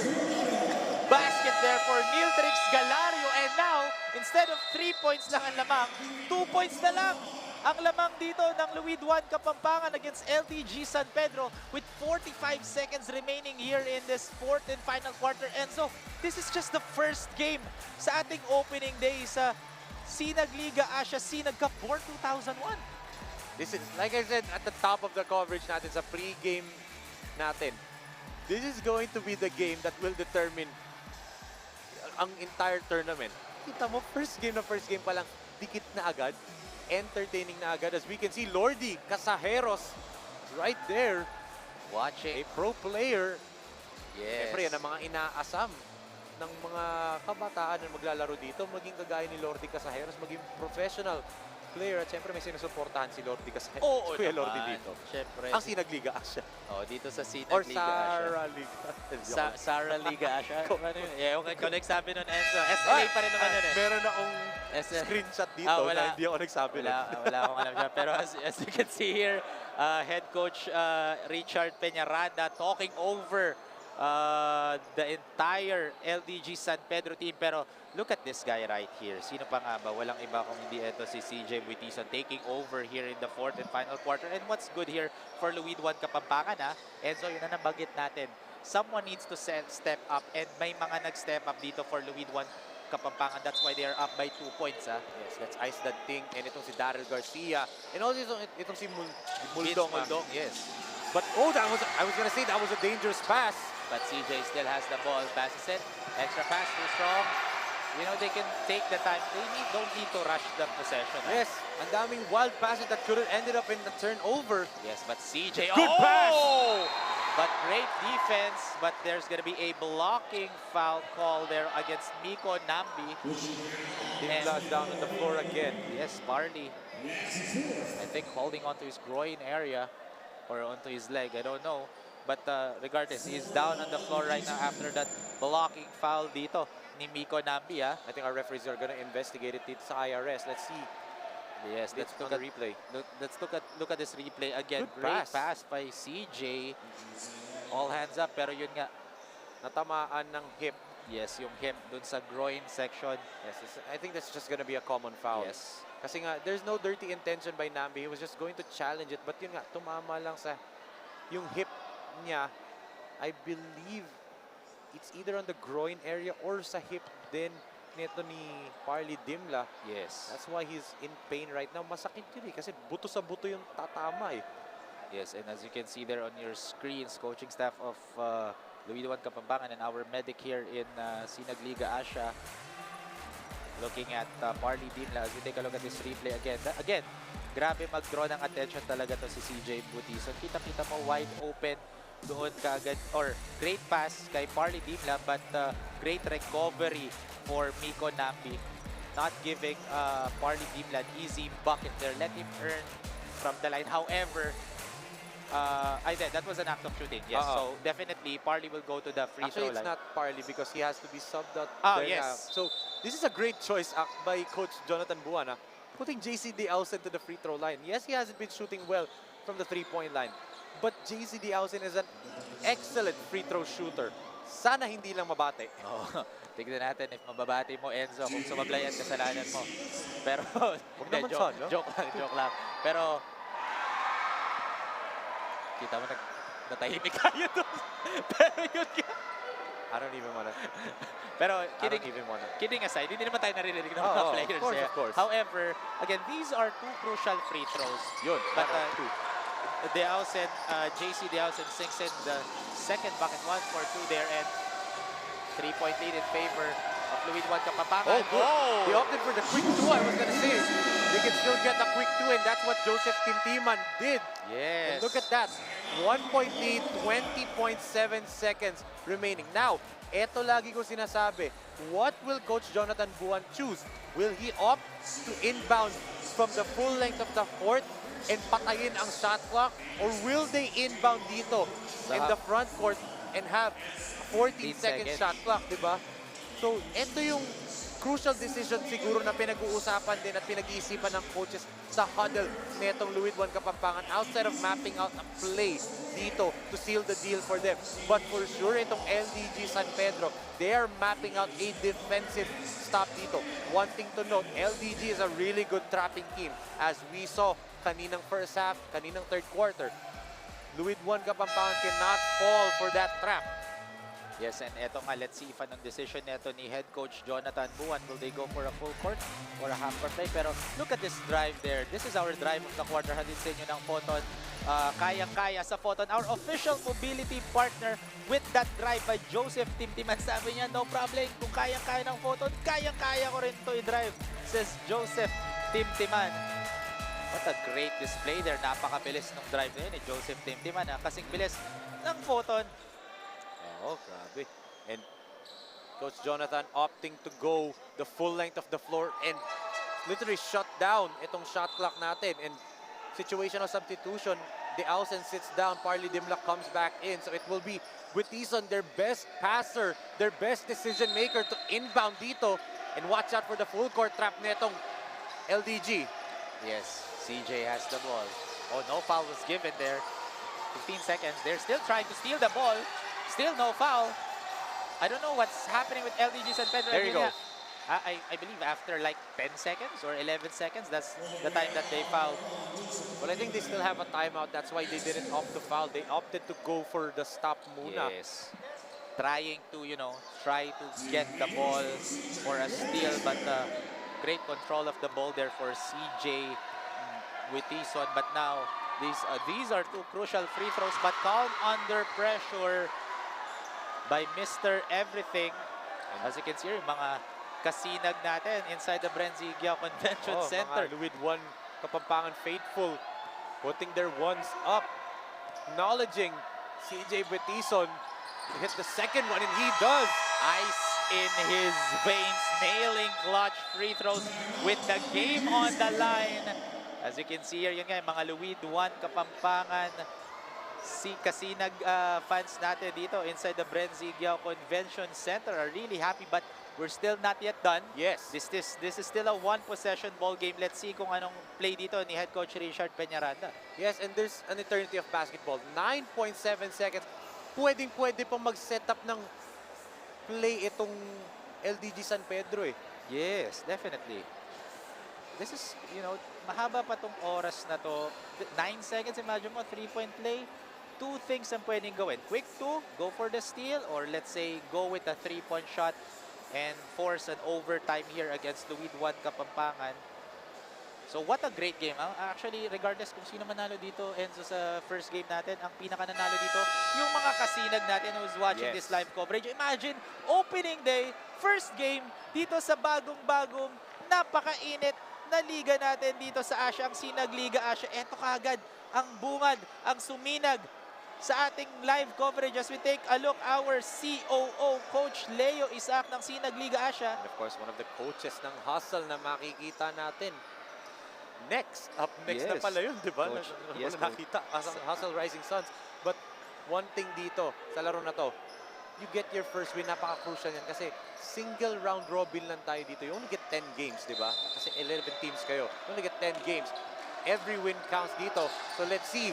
basket there for Niltrix Galario. And now, instead of 3 points lang ang lamang, 2 points na lang ang lamang dito ng Luid 1 Kapampangan against LDG San Pedro with 45 seconds remaining here in this fourth and final quarter. And so, this is just the first game sa ating opening day sa Sinag Liga Asya Sinag Cup Born 2001.
This is, like I said, at the top of the coverage natin sa pre-game natin. This is going to be the game that will determine ang entire tournament. Kita mo, first game pa lang, dikit na agad, entertaining na agad. As we can see, Lordy Casajeros right there.
Watching.
A pro player.
Yes.
Siyempre, yan ang mga inaasam ng mga kabataan na maglalaro dito. Maging kagaya ni Lordy Casajeros, maging professional player. At siyempre, may sinusuportahan si Lordy Casajeros.
Oo
Kuya
naman.
Lordy dito.
Siyempre.
Ang Sinag Liga Asya.
Dito sa Sinag
Or
Liga Asya.
Sara Liga.
Sara Liga Asya. Ano yun? Yeah, ikaw nagsabi nun, Enzo. SLA pa rin naman yun eh.
Meron akong screenshot dito na hindi ako nagsabi nun.
Wala akong alam dyan. Pero as you can see here, head coach Richard Peñaranda talking over the entire LDG San Pedro team. Pero look at this guy right here. Sino pa nga ba? Walang iba kung hindi ito si CJ Buitison taking over here in the fourth and final quarter. And what's good here for Luid 1 Kapampangan, Enzo, yun na nabanggit natin. Someone needs to step up, and may mga nag-step up dito for Luid 1 Kapampangan. That's why they are up by 2 points.
Yes, let's ice that thing. And itong si Daryl Garcia. And also itong si Muldong.
Muldong, yes.
But I was gonna say that was a dangerous pass.
But CJ still has the ball. Passes it. Extra pass, too strong. You know, they can take the time. They don't need to rush the possession.
Yes, ang daming wild passes that could have ended up in the turnover.
Yes, but CJ.
Good pass!
But great defense. But there's going to be a blocking foul call there against Miko Nambi.
Dimla's down on the floor again.
Yes, Barley. I think holding onto his groin area or onto his leg. I don't know. But regardless, he's down on the floor right now after that blocking foul dito ni Miko Nambi.
I think our referees are gonna investigate it dito sa IRS. Let's see.
Yes, let's look at the replay. Let's look at this replay again.
Good
Great pass by CJ. All hands up, pero yun nga,
natamaan ng hip.
Yes, yung hip dun sa groin section.
Yes, I think that's just gonna be a common foul.
Yes.
Kasi nga, there's no dirty intention by Nambi. He was just going to challenge it. But yun nga, tumama lang sa yung hip niya. I believe it's either on the groin area or sa hip din nito ni Parley Dimla.
Yes.
That's why he's in pain right now. Masakit yun kasi buto sa buto yung tatama
Yes, and as you can see there on your screens, coaching staff of Luid 1 Kapampangan and our medic here in Sinag Liga Asya looking at Parley Dimla. As we take a look at this replay again. Again, grabe mag-draw ng attention talaga to si CJ Buitison. Kita-kita mo wide open doon kagad, or great pass kay Parley Dimla, but great recovery for Miko Nambi. Not giving Parley Dimla an easy bucket there. Let him earn from the line. However, that was an act of shooting. Yes, so definitely Parley will go to the free throw line.
Actually, it's not Parley because he has to be subbed out.
Yes.
So this is a great choice by Coach Jonathan Buana, putting JCD Ausen to the free throw line. Yes, he hasn't been shooting well from the three-point line, but JCD Ausen is an excellent free throw shooter. Sana hindi lang mabate.
Tignan natin if mababati mo, Enzo, kung sumablay yan, kasalanan mo. Pero,
Huwag naman sana.
joke lang. Pero, kita mo, natahimik kayo doon. Pero yun ka.
I don't even wanna.
Pero,
I don't even wanna.
kidding aside, hindi naman tayo naririnig ng mga players.
Of course.
However, again, these are two crucial free throws.
Yun,
But JC Diausen sinks in the second bucket, 1 for 2 there, and 3-point lead in favor of Luid 1 Kapampangan.
They opted for the quick two. I was gonna say they can still get a quick two, and that's what Joseph Tintiman did.
Yes.
And look at that. 1-point lead, 20.7 seconds remaining. Now, Eto lagi ko sinasabi, what will Coach Jonathan Buan choose? Will he opt to inbound from the full length of the court and patayin ang shot clock? Or will they inbound dito in the front court and have 14-second shot clock, di ba? So, ito yung crucial decision siguro na pinag-uusapan din at pinag-iisipan ng coaches sa huddle netong Luid 1 Kapampangan outside of mapping out a play dito to seal the deal for them. But for sure, itong LDG San Pedro, they are mapping out a defensive stop dito. One thing to note, LDG is a really good trapping team. As we saw kaninang first half, kaninang third quarter, Luid 1 Kapampangan cannot fall for that trap.
Yes, and eto nga, let's see if anong decision neto ni head coach Jonathan Buan. Will they go for a full court or a half court play? Pero look at this drive there. This is our drive of the quarter. Hatid sa inyo ng Photon. Kayang-kaya sa Photon. Our official mobility partner with that drive by Joseph Timtiman. Sabi niya, no problem. Kung kayang-kaya ng Photon, kayang-kaya ko rin to i-drive. Says Joseph Timtiman. What a great display there. Napakabilis ng drive na yun ni Joseph Timtiman. Kasing bilis ng Photon.
Oh, grabe. And Coach Jonathan opting to go the full length of the floor and literally shut down itong shot clock natin. And situational substitution, De Ausen sits down, Parley Dimlak comes back in. So it will be Buitison, their best passer, their best decision maker to inbound dito. And watch out for the full court trap netong LDG.
Yes, CJ has the ball. Oh, no foul was given there. 15 seconds. They're still trying to steal the ball. Still no foul. I don't know what's happening with LDG San Pedro.
There you go.
I believe after like 10 seconds or 11 seconds, that's the time that they fouled.
Well, I think they still have a timeout. That's why they didn't opt to foul. They opted to go for the stop muna.
Yes. Trying to, try to get the ball for a steal, but great control of the ball there for CJ Buitison. But now, these are two crucial free throws, but calm under pressure by Mr. Everything. And as you can see, yung mga kasinag natin inside the Bren Guiao Convention Center.
Mga Luid 1 Kapampangan faithful, putting their ones up, acknowledging CJ Buitison to hit the second one, and he does.
Ice in his veins, nailing clutch free throws with the game on the line. As you can see here, yun nga, mga Luid 1 Kapampangan kasinag fans natin dito inside the Bren Guiao Convention Center are really happy, but we're still not yet done.
Yes.
This is still a one-possession ball game. Let's see kung anong play dito ni head coach Richard Peñaranda.
Yes, and there's an eternity of basketball. 9.7 seconds. Pwede pang mag-set up ng play itong LDG San Pedro eh.
Yes, definitely. This is, mahaba pa tong oras na to. 9 seconds, imagine mo, 3-point play. Two things ang pwedeng gawin. Quick two, go for the steal, or let's say, go with a 3-point shot and force an overtime here against Luid 1 Kapampangan. So what a great game. Actually, regardless kung sino manalo dito, Enzo, sa first game natin, ang pinaka-nanalo dito, yung mga kasinag natin who's watching this live coverage. Imagine, opening day, first game, dito sa bagong-bagong, napakainit na liga natin dito sa Asia, ang Sinag Liga Asya. Eto kaagad, ang bungad, ang suminag sa ating live coverage as we take a look. Our COO, Coach Leo Isaac ng Sinag Liga Asya.
And of course, one of the coaches ng hustle na makikita natin. Next na pala yun, di ba?
Yes,
nakita as ang Hustle Rising Suns. But one thing dito, sa laro na to, you get your first win, napaka-crucial yan kasi single round robin lang tayo dito. You only get 10 games, di ba? Kasi 11 teams kayo. You only get 10 games. Every win counts dito. So let's see,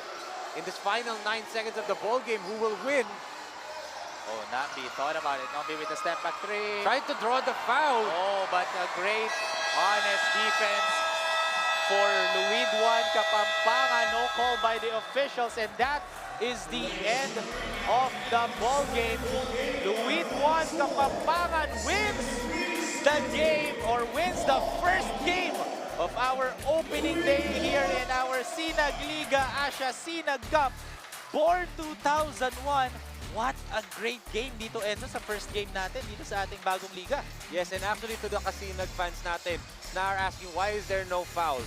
in this final 9 seconds of the ball game, who will win?
Oh, Nambi thought about it. Nambi with a step back three.
Tried to draw the foul.
Oh, but a great, honest defense for Luid 1 Kapampangan. No call by the officials, and that is the end of the ball game. Luid 1 Kapampangan wins the game, or wins the first game of our opening day here in our Sinag Liga Asya Sinag Cup. Born 2001. What a great game dito, Enzo, sa first game natin dito sa ating bagong liga.
Yes, and actually to the Kasinag fans natin na are asking why is there no foul?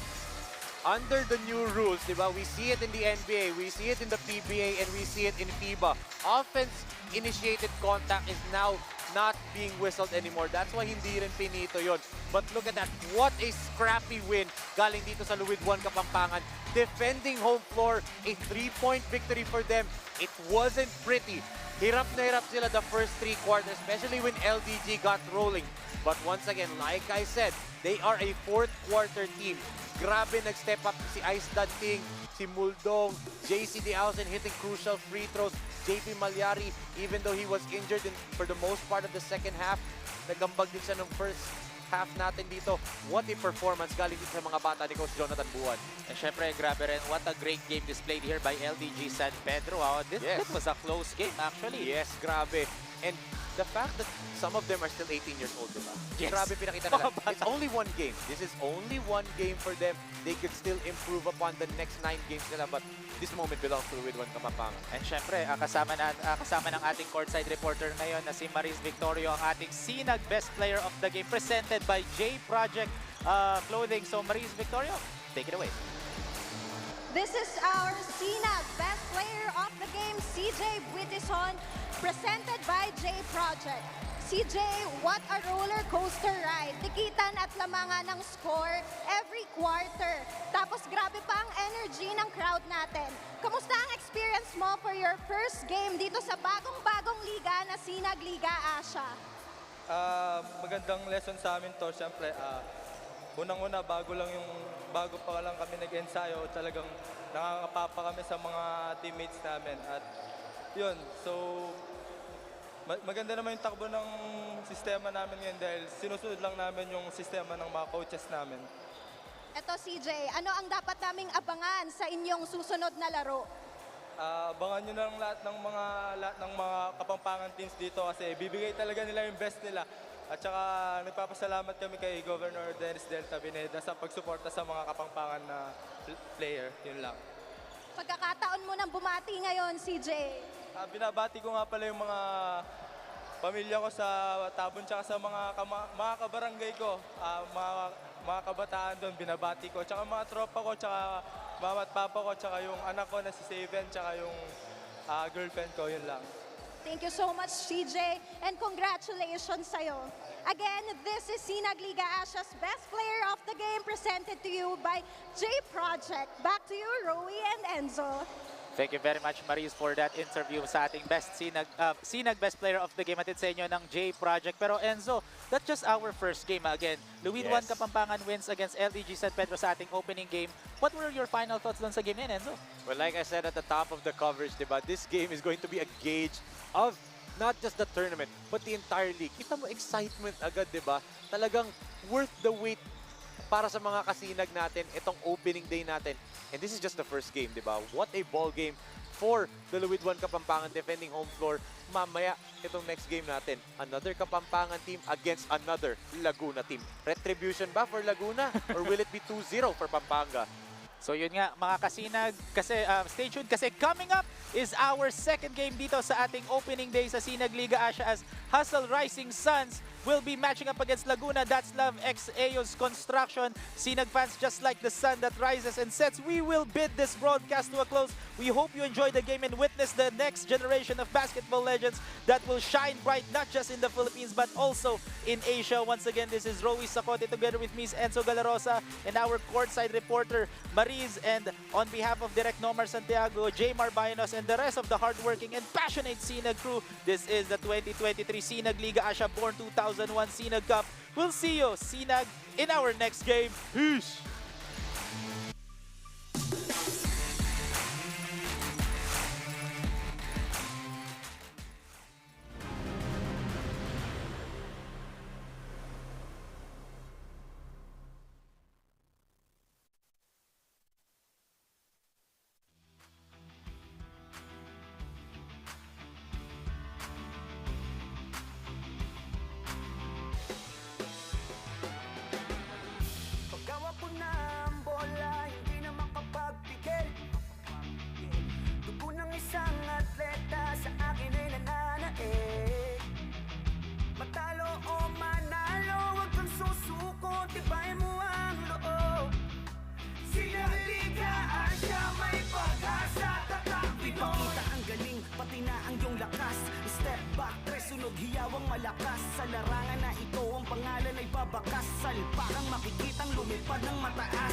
Under the new rules, diba, we see it in the NBA, we see it in the PBA, and we see it in FIBA. Offense-initiated contact is now not being whistled anymore. That's why hindi rin pinito yon. But look at that. What a scrappy win galing dito sa Luid 1 Kapampangan. Defending home floor, a 3-point victory for them. It wasn't pretty. Hirap na hirap sila the first 3 quarters, especially when LDG got rolling. But once again, like I said, they are a 4th quarter team. Grabe nag-step up si Ice Danting, si Muldong, JC Diausen hitting crucial free throws, JP Malyari, even though he was injured for the most part of the second half, nagambag din siya ng first half natin dito. What a performance galing dito sa mga bata ni Coach Jonathan Buwan.
And syempre, grabe rin, what a great game displayed here by LDG San Pedro. This was a close game actually.
Yes, grabe. And the fact that some of them are still 18 years old, diba?
Yes.
Grabe pinakita nila. It's only one game. This is only one game for them. They could still improve upon the next 9 games nila, but this moment belongs to Luid 1 Kapampangan.
And syempre, kasama ng ating courtside reporter ngayon na si Maris Victorio, ang ating Sinag Best Player of the Game, presented by J Project Clothing. So Maris Victorio, take it away.
This is our Sinag Best Player of the Game, CJ Buitison, presented by J Project. CJ, what a roller coaster ride. Tikitan at lamangan ng score every quarter. Tapos grabe pa ang energy ng crowd natin. Kamusta ang experience mo for your first game dito sa bagong-bagong liga na Sinag Liga Asya?
Magandang lesson sa amin to. Siyempre, unang-una, bago pa lang kami nag-ensayo, talagang nakakapapa kami sa mga teammates namin. At yun, so maganda naman yung takbo ng sistema namin ngayon dahil sinusunod lang namin yung sistema ng mga coaches namin.
Eto CJ, ano ang dapat naming abangan sa inyong susunod na laro?
Abangan nyo na lang lahat ng mga Kapampangan teams dito kasi bibigay talaga nila yung best nila. At saka nagpapasalamat kami kay Governor Dennis Delta Pineda sa pagsuporta sa mga Kapampangan na player. Yun lang.
Pagkakataon mo nang bumati ngayon, CJ.
Binabati ko nga pala yung mga pamilya ko sa Tabon tsaka sa mga kabarangay ko, mga kabataan doon, binabati ko. Tsaka mga tropa ko, tsaka mama at papa ko, tsaka yung anak ko na si Saven, tsaka yung girlfriend ko, yun lang.
Thank you so much, CJ, and congratulations sa'yo. Again, this is Sinag Liga Asya's Best Player of the Game, presented to you by J Project. Back to you, Rowie and Enzo.
Thank you very much, Maris, for that interview sa ating Sinag Best Player of the Game. Atid sa inyo ng J Project. Pero Enzo, that's just our first game again. Luid 1 Kapampangan wins against LDG San Pedro sa ating opening game. What were your final thoughts dun sa game yan, Enzo?
Well, like I said at the top of the coverage, diba, this game is going to be a gauge of not just the tournament, but the entire league. Kita mo excitement agad, diba? Talagang worth the wait para sa mga kasinag natin, itong opening day natin. And this is just the first game, diba? What a ball game for the Luid 1 Kapampangan defending home floor. Mamaya, itong next game natin, another Kapampangan team against another Laguna team. Retribution ba for Laguna? Or will it be 2-0 for Pampanga?
So yun nga mga kasinag, kasi stay tuned kasi coming up is our second game dito sa ating opening day sa Sinag Liga Asya as Hustle Rising Suns will be matching up against Laguna. That's Love X Aeos Construction. Sinag fans, just like the sun that rises and sets, we will bid this broadcast to a close. We hope you enjoy the game and witness the next generation of basketball legends that will shine bright not just in the Philippines but also in Asia. Once again, this is Rowie Sacote together with Miss Enzo Galarosa and our courtside reporter Maris, and on behalf of Direct Nomar Santiago, J. Marbayanos, and the rest of the hardworking and passionate Sinag crew, this is the 2023 Sinag Liga Asya Born 2001 Sinag Cup. We'll see you, Sinag, in our next game. Peace!
Paggawa ko na malakas sa larangan na ito. Ang pangalan ay babakas, salpakang makikitang lumipad ng mataas.